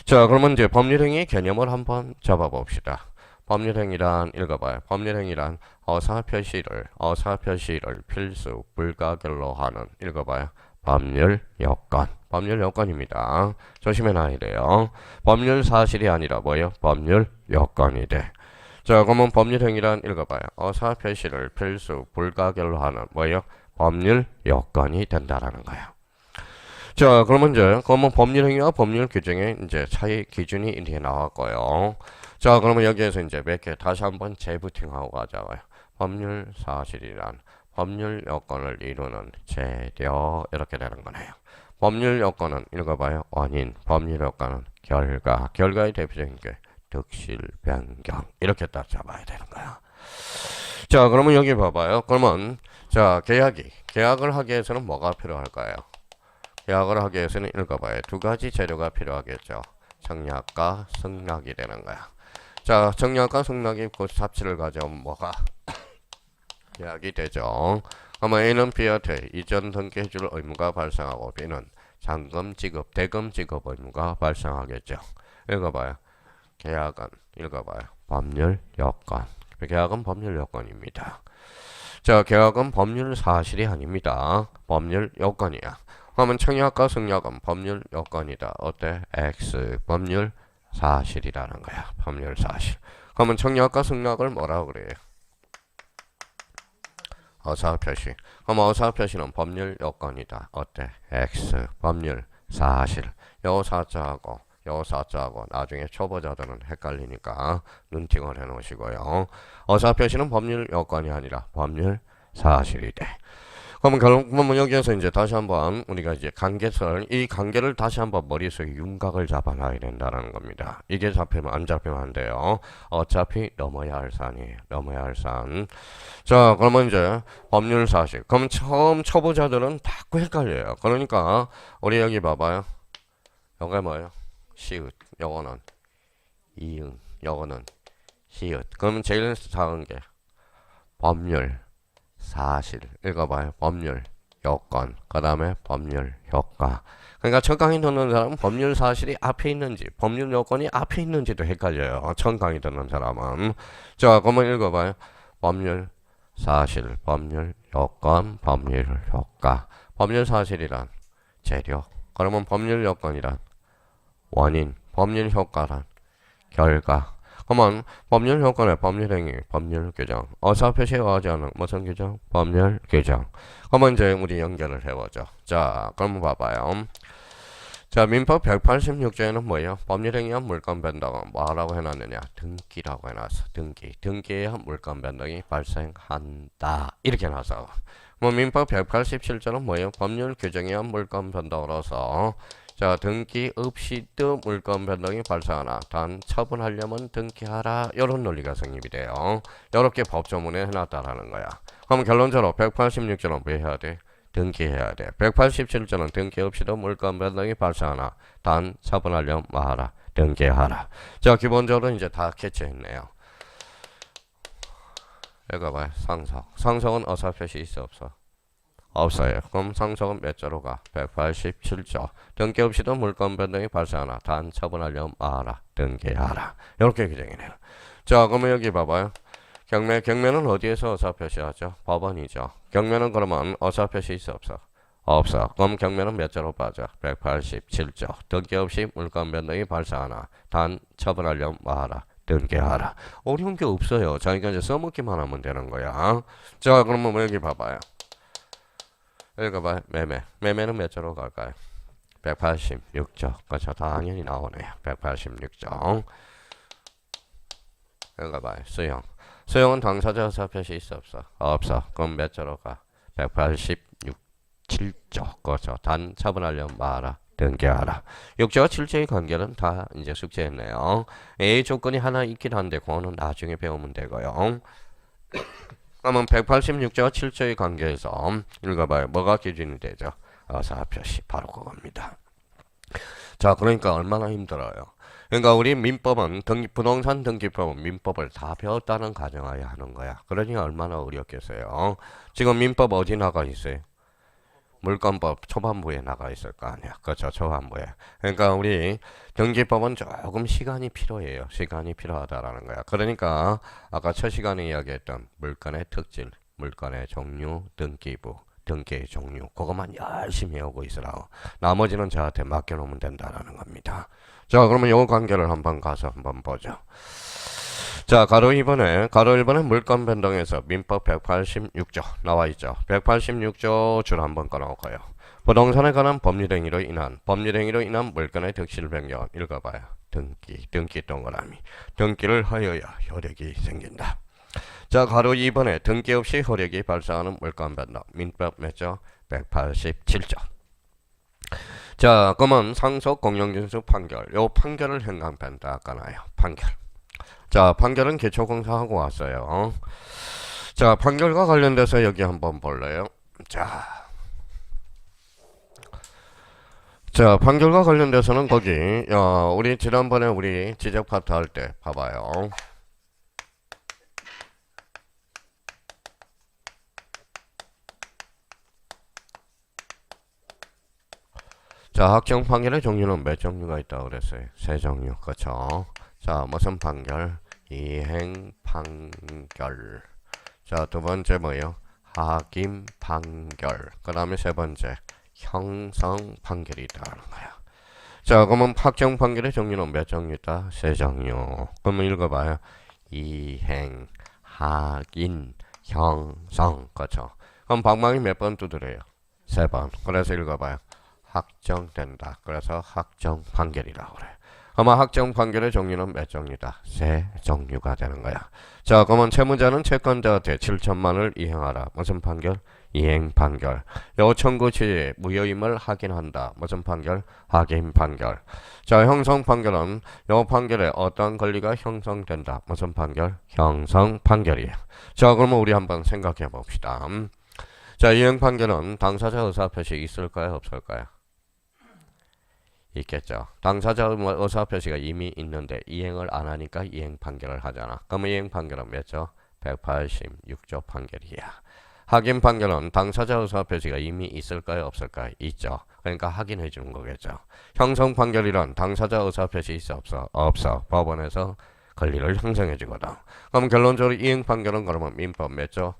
Speaker 1: 자, 그러면 이제 법률 행위의 개념을 한번 잡아봅시다. 법률 행위란 읽어봐요. 법률 행위란 어사표시를 필수, 불가결로 하는 읽어봐요. 법률 요건. 법률 요건입니다. 조심해 놔야 돼요. 법률 사실이 아니라 뭐예요? 법률 요건이 돼. 자, 그러면 법률 행위란 읽어봐요. 어사표시를 필수, 불가결로 하는 뭐예요? 법률 요건이 된다라는 거야. 자, 그러면 이제 법률 행위와 법률 규정의 이제 차이 기준이 이렇게 나왔고요. 자, 그러면 여기에서 이제 몇 개 다시 한번 재부팅하고 가자고요. 법률 사실이란 법률 요건을 이루는 재료 이렇게 되는 거네요. 법률 요건은 읽어봐요. 원인. 법률 요건은 결과. 결과의 대표적인 게 득실 변경 이렇게 딱 잡아야 되는 거야. 자, 그러면 여기 봐봐요. 그러면 자, 계약을 하기 위해서는 뭐가 필요할까요? 계약을 하기 위해서는 읽어봐요. 두 가지 재료가 필요하겠죠. 청약과 승낙이 되는 거야. 자, 청약과 승낙이 그 합치를 가져오면 뭐가 계약이 되죠. 아마 A는 B한테 이전 등기해줄 의무가 발생하고 B는 잔금 지급, 대금 지급 의무가 발생하겠죠. 읽어봐요. 계약은 읽어봐요. 법률 요건. 계약은 법률 요건입니다. 자, 계약은 법률 사실이 아닙니다. 법률 요건이야. 그러면 청약과 승낙은 법률 요건이다. 어때? X 법률 사실이라는 거야. 법률 사실. 그러면 청약과 승낙을 뭐라고 그래요? 어사표시. 그럼 어사표시는 법률 요건이다. 어때? X 법률 사실. 요 사자하고 나중에 초보자들은 헷갈리니까 눈팅을 해놓으시고요. 어사표시는 법률 요건이 아니라 법률 사실이 돼. 그러면 여기에서 이제 다시 한번 우리가 이제 이 관계를 다시 한번 머릿속에 윤곽을 잡아놔야 된다는 겁니다. 이게 잡히면 안 잡히면 안 돼요. 어차피 넘어야 할 산이에요. 넘어야 할 산. 자, 그러면 이제 법률 사실. 그럼 처음 초보자들은 자꾸 헷갈려요. 그러니까 우리 여기 봐봐요. 요게 뭐예요? 시읒. 요거는 이응. 요거는 시읒. 그러면 제일 작은 게 법률 사실. 읽어봐요. 법률 요건. 그 다음에 법률 효과. 그러니까 첫 강의 듣는 사람은 법률 사실이 앞에 있는지 법률 요건이 앞에 있는지도 헷갈려요. 첫 강의 듣는 사람은. 자, 그러면 읽어봐요. 법률 사실, 법률 요건, 법률 효과. 법률 사실이란 재료. 그러면 법률 요건이란 원인. 법률 효과란 결과. 그러면 법률 효과는 법률 행위, 법률 규정. 어사표시에 의하지 않은 무슨 규정? 법률 규정. 그러면 이제 우리 연결을 해보죠. 자, 그럼 봐봐요. 자, 민법 186조에는 뭐예요? 법률 행위와 물권 변동은 뭐라고 해놨느냐? 등기라고 해놨어. 등기에 물권 변동이 발생한다. 이렇게 해놨어. 뭐 민법 187조는 뭐예요? 법률 규정에 의한 물권 변동으로서 자, 등기 없이도 물권 변동이 발생하나 단 처분하려면 등기하라. 이런 논리가 성립이 돼요. 이렇게 법조문에 해놨다라는 거야. 그럼 결론적으로 186조는 뭐 해야 돼? 등기해야 돼. 187조는 등기 없이도 물권 변동이 발생하나 단 처분하려면 뭐하라? 등기하라. 자, 기본적으로 이제 다 캐치했네요. 읽어봐요. 상속. 상속은 어사표시 있어 없어? 없어요. 그럼 상속은 몇 조로 가? 187조. 등기 없이도 물권 변동이 발생하나 단 처분하려면 뭐하라? 등기하라. 이렇게 규정이네요. 자, 그러면 여기 봐봐요. 경매는 어디에서 어사표시하죠? 법원이죠. 경매는 그러면 어사표시 있어 없어? 없어. 그럼 경매는 몇 조로 빠져? 187조. 등기 없이 물권 변동이 발생하나 단 처분하려면 뭐하라? 등기하라. 어려운 게 없어요. 자기가 이제 써먹기만 하면 되는 거야. 자, 그러면 여기 봐봐요. 여기 봐요. 매매는 몇 조로 갈까요? 186조. 그렇죠. 당연히 나오네요. 186조. 여기 봐요. 수용은 당사자 의사 표시 있어 없어? 없어. 그럼 몇 조로 가? 186.7조. 그렇죠. 단 처분하려면 말아. 등기하라. 6조와 7조의 관계는 다 이제 숙제했네요. A 조건이 하나 있긴 한데 그거는 나중에 배우면 되고요. 그러면 186조와 7조의 관계에서 읽어봐요. 뭐가 기준이 되죠? 의사표시. 바로 그겁니다. 자, 그러니까 얼마나 힘들어요. 그러니까 우리 민법은 부동산 등기법은 민법을 다 배웠다는 가정하에 하는 거야. 그러니 얼마나 어렵겠어요. 지금 민법 어디 나가 있어요? 물권법 초반부에 나가 있을 거 아니야. 그렇죠. 초반부에. 그러니까 우리 등기법은 조금 시간이 필요해요. 시간이 필요하다라는 거야. 그러니까 아까 첫 시간에 이야기했던 물건의 특질, 물건의 종류, 등기부, 등기의 종류 그것만 열심히 외우고 있으라고. 나머지는 저한테 맡겨놓으면 된다라는 겁니다. 자, 그러면 요 관계를 한번 가서 한번 보죠. 자, 가로 1번에 물권 변동에서 민법 186조 나와 있죠. 186조 줄 한번 꺼놓고요. 부동산에 관한 법률행위로 인한 물건의 득실 변경 읽어봐요. 등기 동그라미. 등기를 하여야 효력이 생긴다. 자, 가로 2번에 등기 없이 효력이 발생하는 물권 변동 민법 몇조? 187조. 자, 그러면 상속 공용진수 판결. 요 판결을 행강편 닦아놔요. 판결. 자, 판결은 기초공사하고 왔어요. 자, 판결과 관련돼서 여기 한번 볼래요? 자, 판결과 관련돼서는 거기 우리 지난번에 우리 지적 파트 할 때 봐봐요. 자, 확정 판결의 종류는 몇 종류가 있다고 그랬어요? 세 종류. 그렇죠? 자, 무슨 판결? 이행 판결. 자, 두 번째 뭐예요? 하kim 판결. 그 다음에 세 번째 형성 판결이 있다는 거야. 자, 그러면 확정 판결의 종류는 몇 종류 있다? 세 종류. 그러면 읽어봐요. 이행, 하긴, 형성. 그렇죠? 그럼 방망이 몇 번 두드려요? 세 번. 그래서 읽어봐요. 확정된다. 그래서 확정 판결이라고 그래. 아마 확정 판결의 종류는 몇 종류다? 세 종류가 되는 거야. 자, 그러면 채무자는 채권자한테 7천만을 이행하라. 무슨 판결? 이행 판결. 요 청구 취지 무효임을 확인한다. 무슨 판결? 확인 판결. 자, 형성 판결은 요 판결에 어떠한 권리가 형성된다. 무슨 판결? 형성 판결이에요. 자, 그러면 우리 한번 생각해 봅시다. 자, 이행 판결은 당사자 의사표시 있을까요? 없을까요? 있겠죠. 당사자 의사표시가 이미 있는데 이행을 안 하니까 이행 판결을 하잖아. 그러면 이행 판결은 몇조? 186조 판결이야. 확인 판결은 당사자 의사표시가 이미 있을까요? 없을까요? 있죠. 그러니까 확인해 주는 거겠죠. 형성 판결이란 당사자 의사표시 있어 없어? 없어. 법원에서 권리를 형성해 주거든. 그럼 결론적으로 이행 판결은 그러면 민법 몇조?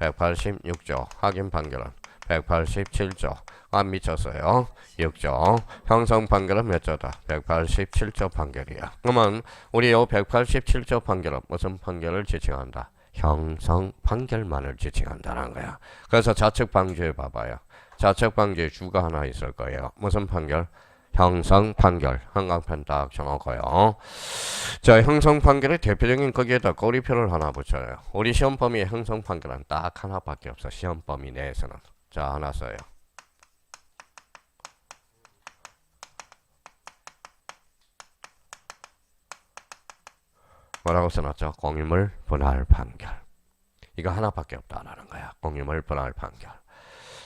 Speaker 1: 186조. 확인 판결은 187조. 안 미쳤어요. 6조. 형성 판결은 몇 조다? 187조 판결이야. 그러면 우리 요 187조 판결은 무슨 판결을 지칭한다? 형성 판결만을 지칭한다는 거야. 그래서 좌측 방지에 봐봐요. 좌측 방지에 주가 하나 있을 거예요. 무슨 판결? 형성 판결. 한강편 딱 정하고요. 자, 형성 판결의 대표적인 거기에다 꼬리표를 하나 붙여요. 우리 시험 범위의 형성 판결은 딱 하나밖에 없어. 시험 범위 내에서는. 자, 하나 써요. 뭐라고 써놨죠? 공유물 분할 판결. 이거 하나밖에 없다라는 거야. 공유물 분할 판결.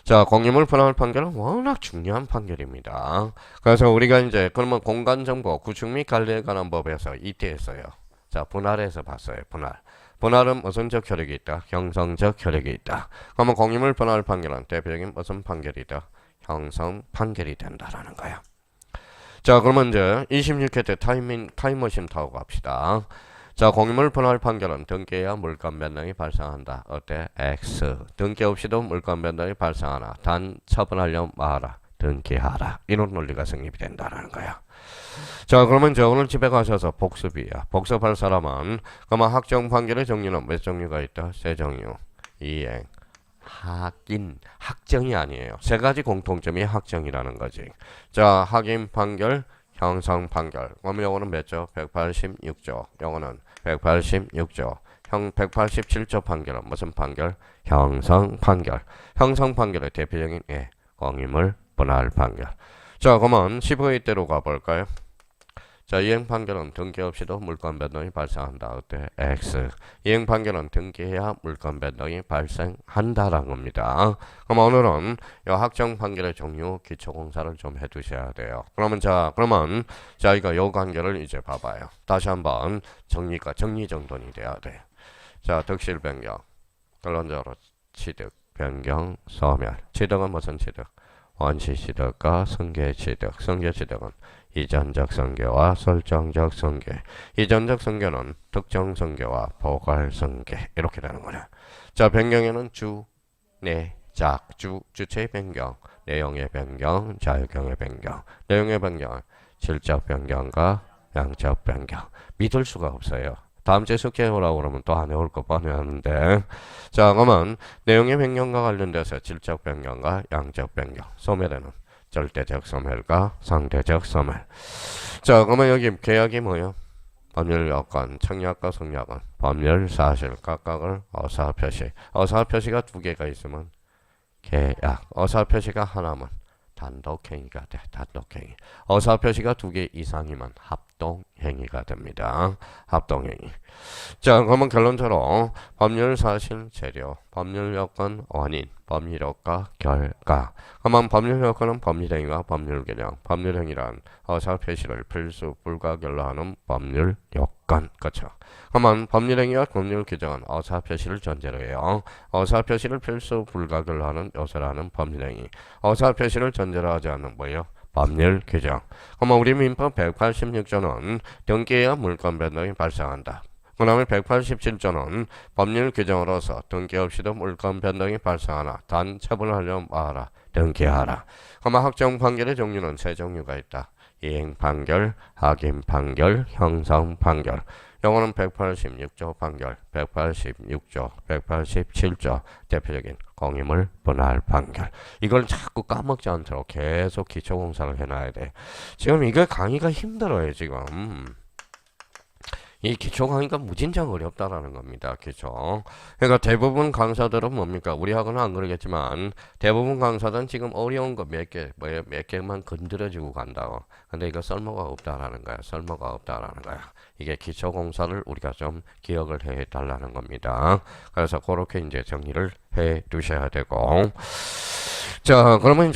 Speaker 1: 자, 공유물 분할 판결은 워낙 중요한 판결입니다. 그래서 우리가 이제 그러면 공간정보 구축 및 관리에 관한 법에서 이때 했어요. 자, 분할에서 봤어요. 분할은 무슨적 효력이 있다? 형성적 효력이 있다. 그러면 공유물 분할 판결은 대표적인 무슨 판결이다? 형성 판결이 된다라는 거야. 자, 그러면 이제 26회 때 타임머신 타고 갑시다. 자, 공유물 분할 판결은 등기해야 물권 변동이 발생한다. 어때? X. 등기 없이도 물권 변동이 발생하나 단 처분하려면 뭐하라? 등기하라. 이런 논리가 성립이 된다는 거야. 자, 그러면 이제 오늘 집에 가셔서 복습이야. 복습할 사람은 그러면 학정 판결의 종류는 몇 종류가 있다? 세 종류. 이행, 학인, 학정이 아니에요. 세 가지 공통점이 학정이라는 거지. 자, 학인 판결, 형성 판결. 그럼 요거는 몇 조? 186조. 요거는 186조. 형 187조 판결은 무슨 판결? 형성 판결. 형성 판결의 대표적인 공임을 분할 판결. 자, 그러면 15회 때로 가볼까요? 자, 이행 판결은 등기 없이도 물권 변동이 발생한다. 어때? X. 이행 판결은 등기해야 물권 변동이 발생한다라는 겁니다. 그럼 오늘은 이 학정 판결의 종류 기초 공사를 좀 해두셔야 돼요. 그러면 이거 요 관계를 이제 봐봐요. 다시 한번 정리 정돈이 돼야 돼. 자, 득실 변경, 결론적으로 취득, 변경, 소멸. 취득은 무슨 취득? 원시 취득과 승계 취득. 승계 취득은 이전적 승계와 설정적 승계. 이전적 승계는 특정 승계와 포괄 승계. 이렇게 되는 거냐. 자, 변경에는 주, 내, 작, 주체의 변경, 내용의 변경, 자유경의 변경. 내용의 변경은 질적 변경과 양적 변경. 믿을 수가 없어요. 다음 주에 숙제 해오라고 그러면 또 안 해올 거 뻔히 하는데. 자, 그러면 내용의 변경과 관련돼서 질적 변경과 양적 변경. 소멸에는 절대적 소멸과 상대적 소멸. 자, 그러면 여기 계약이 뭐예요? 법률 요건, 청약과 성약은 법률 사실 각각을 어사표시. 어사표시가 두 개가 있으면 계약. 어사표시가 하나면 단독행위가 돼. 단독행위. 어사표시가 두 개 이상이면 합동행위가 됩니다. 합동행위. 자, 그러면 결론적으로 법률 사실 재료, 법률 요건 원인, 법률 효과 결과. 그러면 법률 효과는 법률행위와 법률 개정. 법률행위란 어사표시를 필수 불가결로 하는 법률 요건. 그렇죠. 그러면 법률행위와 법률 규정은 어사표시를 전제로 해요. 어사표시를 필수 불가결로 하는 요소라는 법률행위. 어사표시를 전제로 하지 않는 뭐예요? 법률 규정. 그러면 우리 민법 186조는 등기해야 물권 변동이 발생한다. 그 다음에 187조는 법률 규정으로서 등기 없이도 물권 변동이 발생하나 단 처분하려면 뭐하라? 등기하라. 그러면 학정 판결의 종류는 세 종류가 있다. 이행 판결, 학인 판결, 형성 판결. 영어는 186조 판결, 186조, 187조 대표적인 공임을 분할 판결. 이걸 자꾸 까먹지 않도록 계속 기초공사를 해놔야 돼. 지금 이거 강의가 힘들어요 지금. 이 기초 강의가 무진장 어렵다라는 겁니다. 기초. 그러니까 대부분 강사들은 뭡니까? 우리 학원은 안 그러겠지만 대부분 강사들은 지금 어려운 거 몇 개만 건드려주고 간다고. 근데 이거 쓸모가 없다라는 거야. 쓸모가 없다라는 거야. 이게 기초 공사를 우리가 좀 기억을 해 달라는 겁니다. 그래서 그렇게 이제 정리를 해 두셔야 되고. 자, 그러면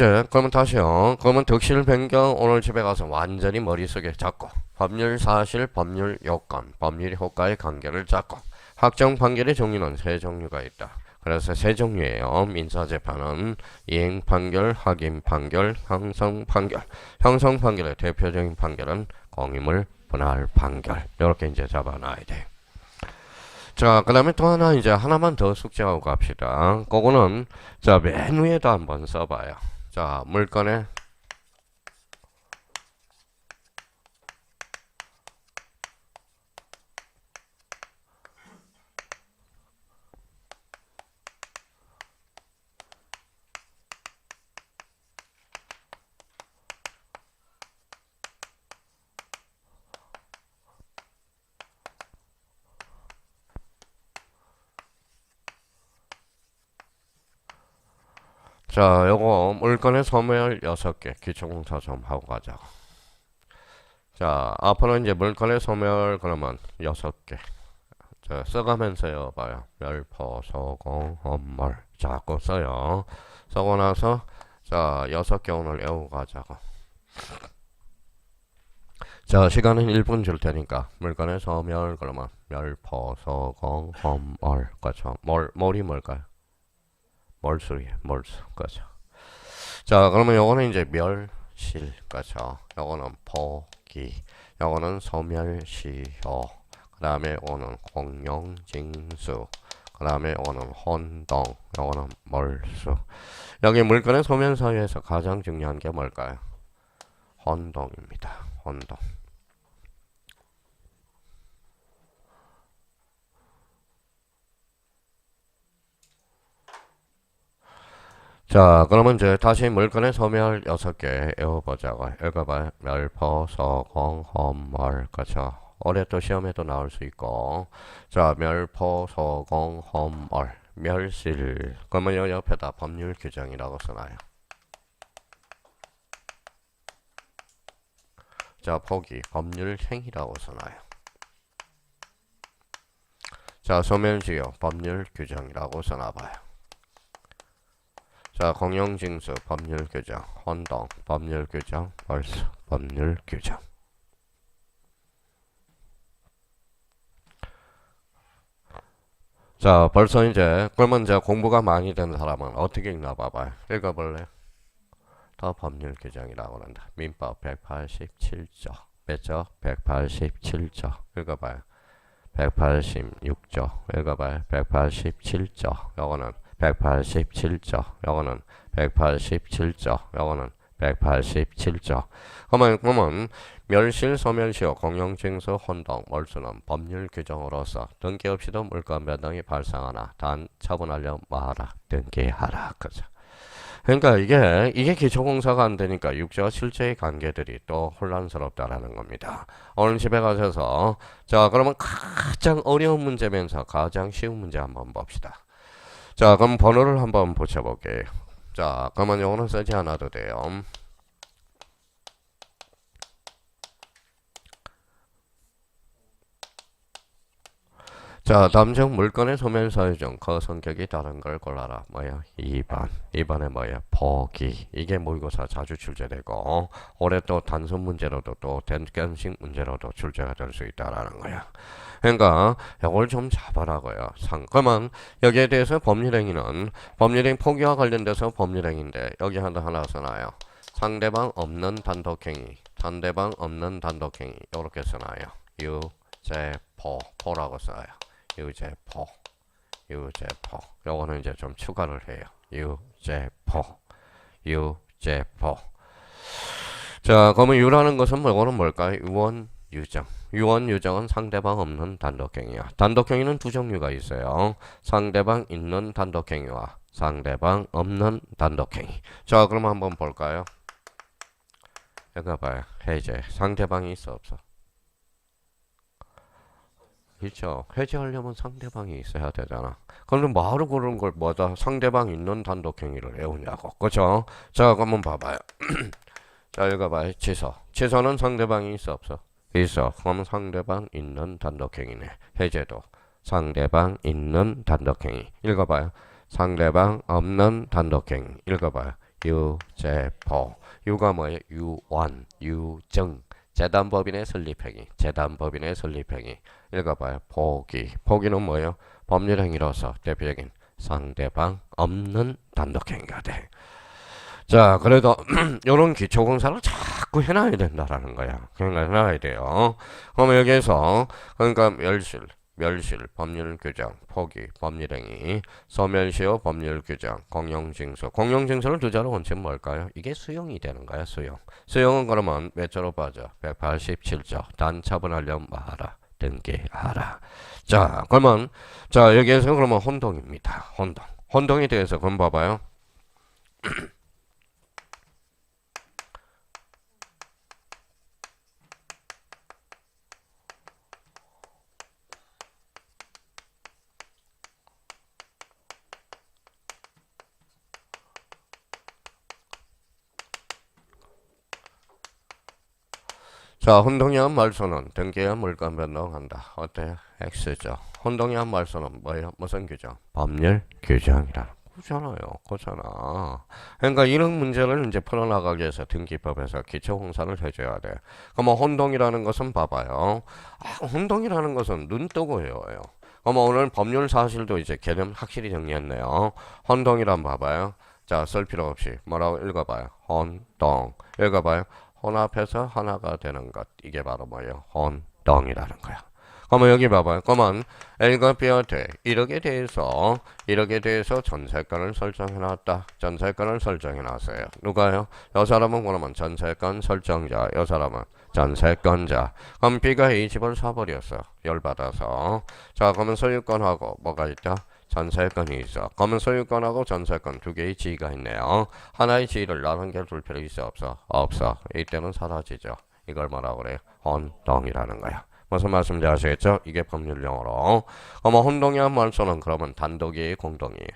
Speaker 1: 다시요. 그러면 득실 변경 오늘 집에 가서 완전히 머릿속에 잡고 법률 사실, 법률 요건, 법률 효과의 관계를 잡고 학정 판결의 종류는 세 종류가 있다. 그래서 세 종류예요. 민사재판은 이행 판결, 학인 판결, 형성 판결. 형성 판결의 대표적인 판결은 공임을 분할 판결. 이렇게 이제 잡아놔야 돼. 자, 그 다음에 또 하나 이제 하나만 더 숙제하고 갑시다. 그거는 자, 맨 위에다 한번 써봐요. 자, 물건에 자, 요거 물건의 소멸 6개 기초공사 좀 하고 가자. 자, 앞으로 이제 물건의 소멸 그러면 6개. 자, 써가면서요 봐요. 멸포, 소공, 험물. 자꾸 써요. 써고 나서 자, 6개 오늘 외우고 가자고. 자, 시간은 1분 줄 테니까 물건의 소멸 그러면 멸포, 소공, 험물. 그렇죠. 몰이 뭘까요? 몰수리에 몰수. 그렇죠. 자, 그러면 요거는 이제 멸실. 그렇죠. 요거는 포기. 요거는 소멸시효. 그 다음에 요거는 공용징수. 그 다음에 요거는 혼동. 요거는 몰수. 여기 물건의 소멸 사유에서 가장 중요한 게 뭘까요? 혼동입니다. 혼동. 자, 그러면 이제 다시 물건의 소멸 6개 외워보자고. 읽어봐요. 멸포, 소공, 험월. 그쵸. 올해 또 시험에도 나올 수 있고. 자, 멸포, 소공, 험월. 멸실. 그러면 요 옆에다 법률 규정이라고 써놔요. 자, 포기. 법률 행위라고 써놔요. 자, 소멸지요. 법률 규정이라고 써놔봐요. 자, 공용징수 법률 규정, 혼동 법률 규정, 벌수 법률 규정. 자, 벌써 이제 그러면 이제 공부가 많이 된 사람은 어떻게 읽나 봐봐요. 읽어볼래요? 더 법률 규정이라고 한다. 민법 187조. 몇 조? 187조. 읽어봐요. 186조. 읽어봐요. 187조. 요거는 187조. 요거는 187조. 요거는 187조. 그러면 멸실, 소멸시효, 공용징수, 혼동, 몰수는 법률 규정으로서 등기 없이도 물건 변동이 발생하나 단 처분하려 마하라. 등기하라. 그죠? 그러니까 이게 기초공사가 안 되니까 육체와 실제의 관계들이 또 혼란스럽다라는 겁니다. 오늘 집에 가셔서 자, 그러면 가장 어려운 문제면서 가장 쉬운 문제 한번 봅시다. 자, 그럼 번호를 한번 붙여볼게요. 자, 그러면 요거는 쓰지 않아도 돼요. 자, 다음 중 물건의 소멸 사유 중 그 성격이 다른 걸 골라라. 뭐야? 2번. 2번에 뭐야? 포기. 이게 모의고사 자주 출제되고 올해 또 단순 문제로도 또 댄식 문제로도 출제가 될 수 있다라는 거야. 그러니까 이걸 좀 잡아라고요. 그러면 여기에 대해서 법률행위는 법률행위 포기와 관련돼서 법률행위인데 여기 하나 써놔요. 상대방 없는 단독행위. 상대방 없는 단독행위. 이렇게 써놔요. 유죄포. 포라고 써요. 유죄포. 유죄포. 요거는 이제 좀 추가를 해요. 유죄포. 유죄포. 자, 그러면 유라는 것은 이거는 뭘까요? 유언, 유정. 유언, 유정은 상대방 없는 단독행위야. 단독행위는 두 종류가 있어요. 상대방 있는 단독행위와 상대방 없는 단독행위. 자, 그럼 한번 볼까요? 여기 봐요. 해제. 상대방이 있어, 없어? 그렇죠. 해제하려면 상대방이 있어야 되잖아. 그럼 뭐하러 그런 걸 뭐다 상대방 있는 단독행위를 외우냐고. 그렇죠? 자, 한번 봐봐요. 자, 읽어봐요. 취소. 취소는 상대방이 있어 없어? 있어. 그럼 상대방 있는 단독행위네. 해제도 상대방 있는 단독행위. 읽어봐요. 상대방 없는 단독행위. 읽어봐요. 유죄포. 유가 뭐예요? 유언, 유정. 재단법인의 설립행위. 재단법인의 설립행위. 읽어봐요. 포기. 포기는 뭐예요? 법률행위로서 대표적인 상대방 없는 단독행위가 돼. 자, 그래도 이런 기초공사를 자꾸 해놔야 된다라는 거야. 그러니까 해놔야 돼요. 그러면 여기에서 그러니까 멸실, 법률 규정, 포기, 법률행위, 소멸시효, 법률 규정, 공용징수. 공용징수를 두 자로 원칙은 뭘까요? 이게 수용이 되는 거야, 수용. 수용은 그러면 몇 조로 빠져? 187조. 단 처분하려면 마하라. 등기하라. 자, 그러면 자, 여기에서 그러면 혼동입니다. 혼동. 혼동에 대해서 그럼 봐봐요. 자, 혼동이한 말소는 등기한 물건 변동한다. 어때요? X죠. 혼동이한 말소는 뭐예요? 무슨 규정? 법률 규정이라. 그잖아요. 그잖아. 그러니까 이런 문제를 이제 풀어나가기 위해서 등기법에서 기초공사를 해줘야 돼. 그러면 혼동이라는 것은 봐봐요. 혼동이라는 것은 눈 뜨고 외워요. 그러면 오늘 법률 사실도 이제 개념 확실히 정리했네요. 혼동이란 봐봐요. 자, 쓸 필요 없이 뭐라고 읽어봐요. 혼동. 읽어봐요. 혼합해서 하나가 되는 것. 이게 바로 뭐예요? 혼동이라는 거야. 그러면 여기 봐봐요. 그러면 A가 B와 돼. 1억에 대해서 전세권을 설정해놨다. 전세권을 설정해놨어요. 누가요? 이 사람은 그러면 전세권 설정자. 이 사람은 전세권자. 그럼 B가 A 집을 사버렸어. 열받아서. 자, 그러면 소유권하고 뭐가 있다? 전세권이 있어. 그러면 소유권하고 전세권 두 개의 지위가 있네요. 하나의 지위를 나눠 둘 필요 있어 없어? 없어. 이때는 사라지죠. 이걸 뭐라고 그래? 혼동이라는 거야. 무슨 말씀인지 아시겠죠? 이게 법률 용어로. 그러면 혼동이란 말소는 그러면 단독이에요, 공동이에요?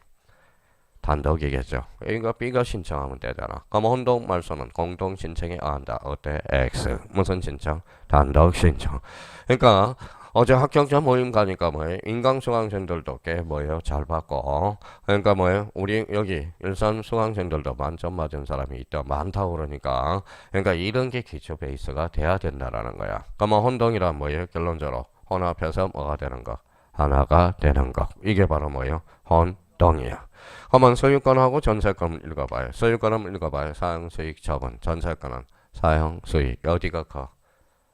Speaker 1: 단독이겠죠. A가 B가 신청하면 되잖아. 그럼 혼동 말소는 공동 신청에 한다. 어때? X. 무슨 신청? 단독 신청. 그러니까 어제 합격자 모임 가니까 뭐예요? 인강 수강생들도 꽤 뭐예요? 잘 받고. 그러니까 뭐예요? 우리 여기 일산 수강생들도 만점 맞은 사람이 있다. 많다고 그러니까. 그러니까 이런 게 기초 베이스가 돼야 된다라는 거야. 그러면 혼동이란 뭐예요? 결론적으로 혼합해서 뭐가 되는 거? 하나가 되는 거. 이게 바로 뭐예요? 혼동이야. 그러면 소유권하고 전세권 읽어봐요. 소유권은 읽어봐요. 사용수익 처분. 전세권은 사용수익. 어디가 커?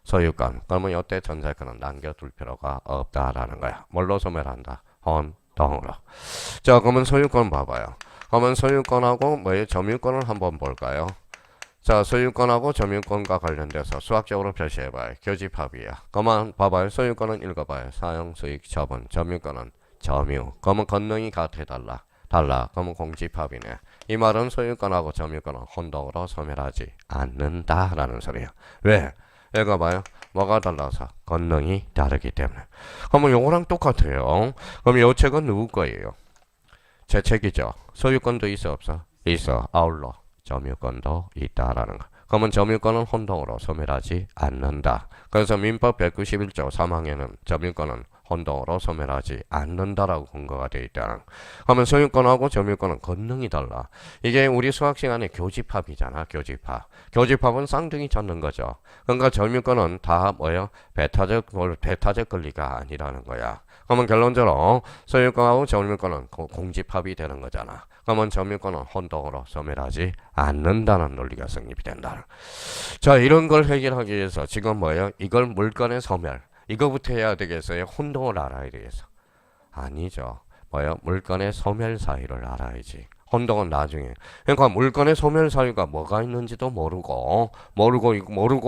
Speaker 1: 소유권. 그러면 이때 전세권은 남겨둘 필요가 없다라는 거야. 뭘로 소멸한다? 혼동으로. 자, 그러면 소유권 봐봐요. 그러면 소유권하고 뭐예요? 점유권을 한번 볼까요? 자, 소유권하고 점유권과 관련돼서 수학적으로 표시해봐요. 교집합이야. 그러면 봐봐요. 소유권은 읽어봐요. 사용수익 처분. 점유권은 점유. 그러면 권능이 같아 달라. 달라. 그러면 공집합이네. 이 말은 소유권하고 점유권은 혼동으로 소멸하지 않는다라는 소리야. 왜? 얘가 봐요. 뭐가 달라서? 권능이 다르기 때문에. 그러면 요거랑 똑같아요. 그럼 요 책은 누구 거예요? 제 책이죠. 소유권도 있어 없어? 있어. 아울러 점유권도 있다라는 거. 그러면 점유권은 혼동으로 소멸하지 않는다. 그래서 민법 191조 3항에는 점유권은 혼동으로 소멸하지 않는다라고 근거가 되어 있다는. 그러면 소유권하고 점유권은 권능이 달라. 이게 우리 수학 시간에 교집합이잖아. 교집합. 교집합은 쌍둥이 찾는 거죠. 그러니까 점유권은 다 뭐예요? 배타적 권리가 아니라는 거야. 그러면 결론적으로 소유권하고 점유권은 공집합이 되는 거잖아. 그러면 점유권은 혼동으로 소멸하지 않는다는 논리가 성립이 된다. 자, 이런 걸 해결하기 위해서 지금 뭐예요? 이걸 물건의 소멸. 이거부터 해야 되겠어요? 혼동을 알아야 되겠어. 아니죠. 뭐예요? 물건의 소멸 사유를 알아야지. 혼동은 나중에. 그러니까 물건의 소멸 사유가 뭐가 있는지도 모르고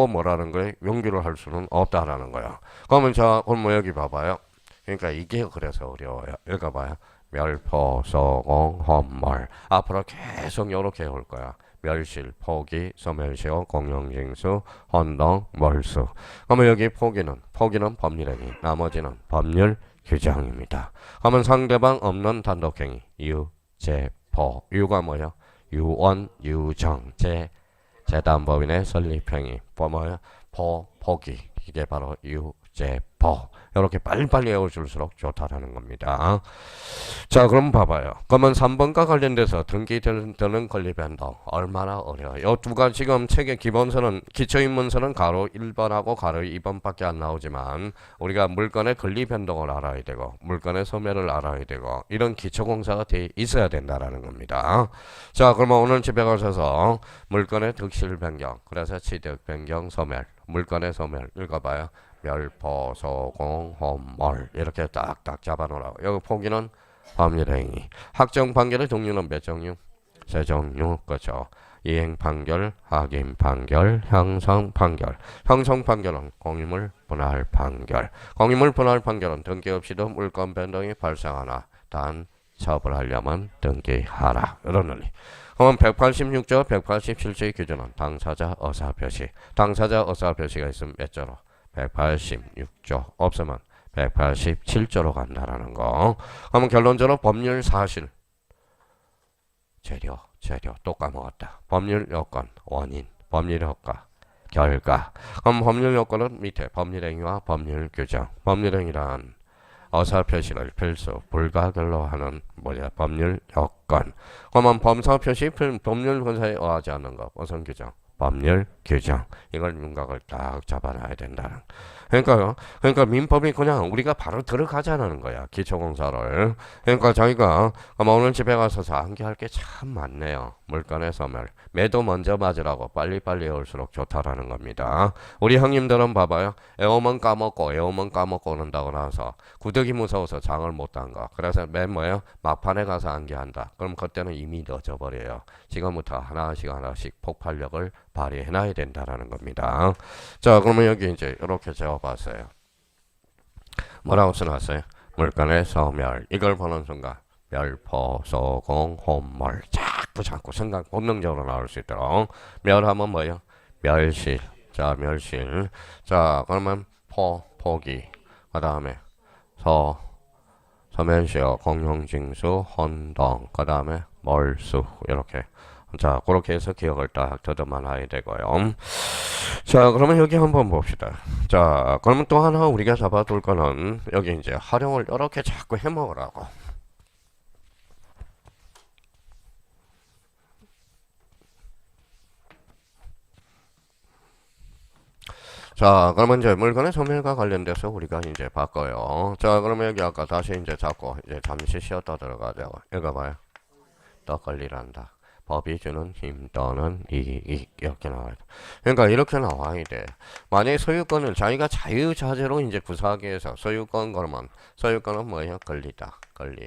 Speaker 1: 뭐라는 거에 연결을 할 수는 없다라는 거야. 그러면 자, 그럼 뭐 여기 봐봐요. 그러니까 이게 그래서 어려워요. 여기 봐요. 멸포, 소공, 혼몰. 앞으로 계속 이렇게 올 거야. 멸실, 포기, 소멸시효, 공용징수, 혼동, 몰수. 그러면 여기 포기는 법률행위, 나머지는 법률 규정입니다. 그러면 상대방 없는 단독행위, 유죄포. 유가 뭐예요? 유언, 유정, 재단법인의 설립행위. 뭐예요? 포기. 이게 바로 유죄포. 이렇게 빨리빨리 외워줄수록 좋다라는 겁니다. 자, 그럼 봐봐요. 그러면 3번과 관련돼서 등기되는 권리변동 얼마나 어려워요. 이 두 가지 지금 책의 기본서는 기초입문서는 가로 1번하고 가로 2번밖에 안 나오지만 우리가 물건의 권리변동을 알아야 되고 물건의 소멸을 알아야 되고 이런 기초공사가 돼 있어야 된다라는 겁니다. 자, 그러면 오늘 집에 가셔서 물건의 득실 변경, 그래서 취득 변경, 소멸, 물건의 소멸 읽어봐요. 멸포, 소공, 혼몰 이렇게 딱딱 잡아놓으라고. 여기 포기는 법률행위. 확정 판결의 종류는 몇 종류? 세 종류. 그렇죠. 이행 판결, 확인 판결, 형성 판결. 형성 판결은 공유물 분할 판결. 공유물 분할 판결은 등기 없이도 물건 변동이 발생하나 단 처벌하려면 등기하라. 이런 논리. 그럼 186조, 187조의 기준은 당사자 의사표시. 당사자 의사표시가 있으면 몇 조로? 186조. 없으면 187조로 간다라는 거. 그러면 결론적으로 법률 사실. 재료 또 까먹었다. 법률 요건, 원인, 법률 효과, 결과. 그럼 법률 요건은 밑에 법률행위와 법률 규정. 법률행위란 의사표시를 필수, 불가결로 하는 법률 요건. 그러면 범사표시, 법률 권사에 의하지 않는 것, 무슨 규정? 법률 규정. 이걸 윤곽을 딱 잡아놔야 된다는. 그러니까 민법이 그냥 우리가 바로 들어가자는 거야. 기초공사를. 그러니까 저희가 오늘 집에 가서 암기할 게 참 많네요. 물건의 소멸. 매도 먼저 맞으라고 빨리빨리 올수록 좋다라는 겁니다. 우리 형님들은 봐봐요. 애오면 까먹고 그런다고 나서 구더기 무서워서 장을 못 단 거. 그래서 맨 뭐예요? 막판에 가서 암기한다. 그럼 그때는 이미 늦어버려요. 지금부터 하나씩 폭발력을 발휘해놔야 된다라는 겁니다. 자, 그러면 여기 이제 이렇게 적어봤어요. 뭐라고 써놨어요? 물건의 소멸. 이걸 보는 순간 멸포, 소공, 혼몰 자꾸 생각 본능적으로 나올 수 있도록. 멸하면 뭐예요? 멸실. 자, 멸실. 자, 그러면 포기. 그 다음에 서면시어, 공용징수, 혼동. 그 다음에 몰수. 이렇게. 자, 그렇게 해서 기억을 딱 더듬어놔야 되고요. 자, 그러면 여기 한번 봅시다. 자, 그러면 또 하나 우리가 잡아둘 거는 여기 이제 활용을 이렇게 자꾸 해먹으라고. 자, 그러면 이제 물건의 소멸과 관련돼서 우리가 이제 바꿔요. 자, 그러면 여기 아까 다시 이제 잡고 이제 잠시 쉬었다 들어가자고. 읽어봐요. 더 관리한다. 법이 주는 힘 또는 이익 이렇게 나와야 돼. 그러니까 이렇게 나와야 돼. 만약에 소유권을 자기가 자유자재로 이제 구사하기 위해서 소유권 그러면 소유권은 뭐예요? 권리다.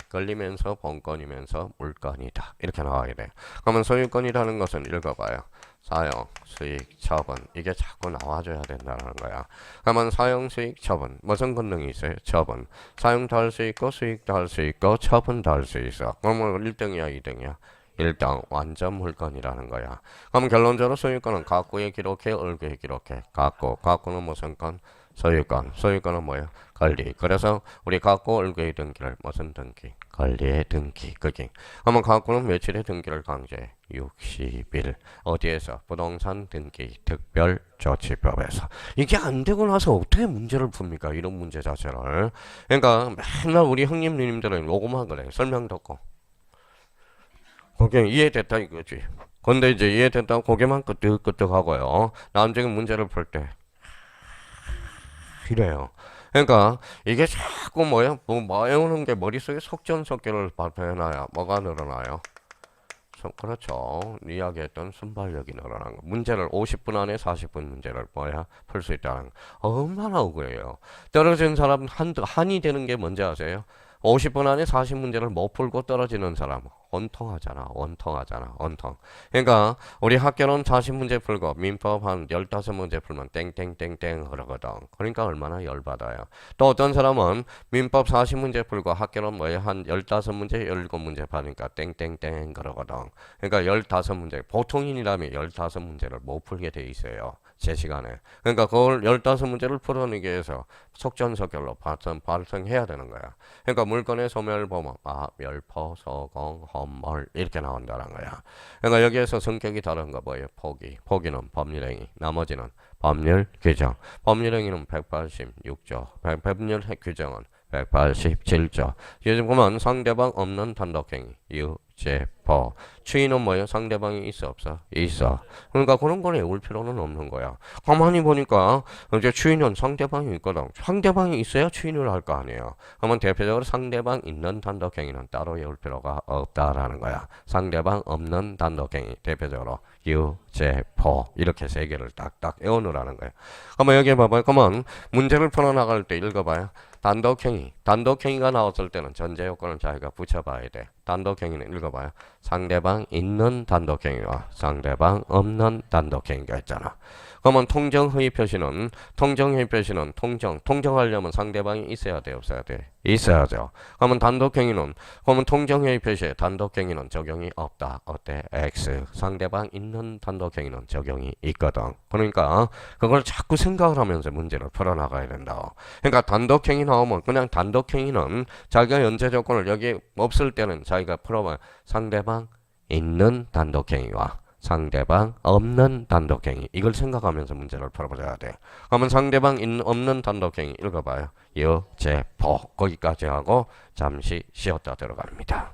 Speaker 1: 권리면서 본권이면서 물권이다. 이렇게 나와야 돼. 그러면 소유권이라는 것은 읽어봐요. 사용, 수익, 처분 이게 자꾸 나와줘야 된다는 거야. 그러면 사용, 수익, 처분 무슨 권능이 있어요? 처분. 사용도 할 수 있고 수익도 할 수 있고 처분도 할 수 있어. 그러면 1등이야 2등이야? 1등 완전 물건이라는 거야. 그럼 결론적으로 소유권은 갖고에 기록해 얼구에 기록해. 갖고는 무슨 건? 소유권은 뭐예요? 권리. 그래서 우리 갖고 얼구의 등기를 무슨 등기? 권리의 등기. 그게. 그러면 갖고는 며칠의 등기를 강제해? 60일. 어디에서? 부동산 등기 특별조치법에서. 이게 안 되고 나서 어떻게 문제를 풉니까? 이런 문제 자체를. 그러니까 맨날 우리 형님 누님들은 요거만 그래. 설명 듣고. 고개 이해됐다 이거지. 근데 이제 이해됐다고 고개만 끄덕끄덕하고요. 나중에 문제를 풀 때 이래요. 그러니까 이게 자꾸 뭐야? 뭐 외우는 게 머릿속에 속전속결을 발표해놔야 뭐가 늘어나요? 그렇죠. 이야기했던 순발력이 늘어나는 거. 문제를 50분 안에 40분 문제를 뭐야? 풀 수 있다는 거. 얼마나 억울해요. 떨어진 사람 한이 되는 게 뭔지 아세요? 50분 안에 40문제를 못 풀고 떨어지는 사람 원통하잖아. 그러니까 우리 학교는 40문제 풀고 민법 한 15문제 풀면 땡땡땡땡 그러거든. 그러니까 얼마나 열받아요. 또 어떤 사람은 민법 40문제 풀고 학교는 뭐야 한 15문제 17문제 파니까 땡땡땡 그러거든. 그러니까 15문제 보통인이라면 15문제를 못 풀게 돼 있어요. 제 시간에. 그러니까 그걸 15문제를 풀어내기 위해서 속전속결로 발생해야 되는 거야. 그러니까 물건의 소멸 보면 멸포, 소공, 혼몰 이렇게 나온다는 거야. 그러니까 여기에서 성격이 다른 거 뭐예요? 포기는 법률행위, 나머지는 법률 규정. 법률행위는 186조, 법률 규정은 187조. 요즘 보면 상대방 없는 단독행위, 유죄포. 추인은 뭐예요? 상대방이 있어 없어? 있어. 그러니까 그런 걸 외울 필요는 없는 거야. 가만히 보니까 이제 추인은 상대방이 있거든. 상대방이 있어야 추인을 할 거 아니에요. 그러면 대표적으로 상대방 있는 단독행위는 따로 외울 필요가 없다라는 거야. 상대방 없는 단독행위 대표적으로 유죄포 이렇게 세 개를 딱딱 외우느라는 거야. 그러면 여기 봐봐요. 그러면 문제를 풀어나갈 때 읽어봐요. 단독행위가 나왔을 때는 전제 요건을 자기가 붙여봐야 돼. 단독행위는 읽어봐요. 상대방 있는 단독행위와 상대방 없는 단독행위가 있잖아. 그러면 통정회의 표시는 통정하려면 상대방이 있어야 돼 없어야 돼? 있어야죠. 그러면 그러면 통정회의 표시에 단독행위는 적용이 없다. 어때? X. 상대방 있는 단독행위는 적용이 있거든. 그러니까 그걸 자꾸 생각을 하면서 문제를 풀어나가야 된다. 그러니까 단독행위 나오면 그냥 단독행위는 자기가 연재 조건을 여기 없을 때는 자기가 풀어봐요. 상대방 있는 단독행위와 상대방 없는 단독행위 이걸 생각하면서 문제를 풀어보셔야 돼. 그러면 상대방 없는 단독행위 읽어봐요. 유죄포 거기까지 하고 잠시 쉬었다 들어갑니다.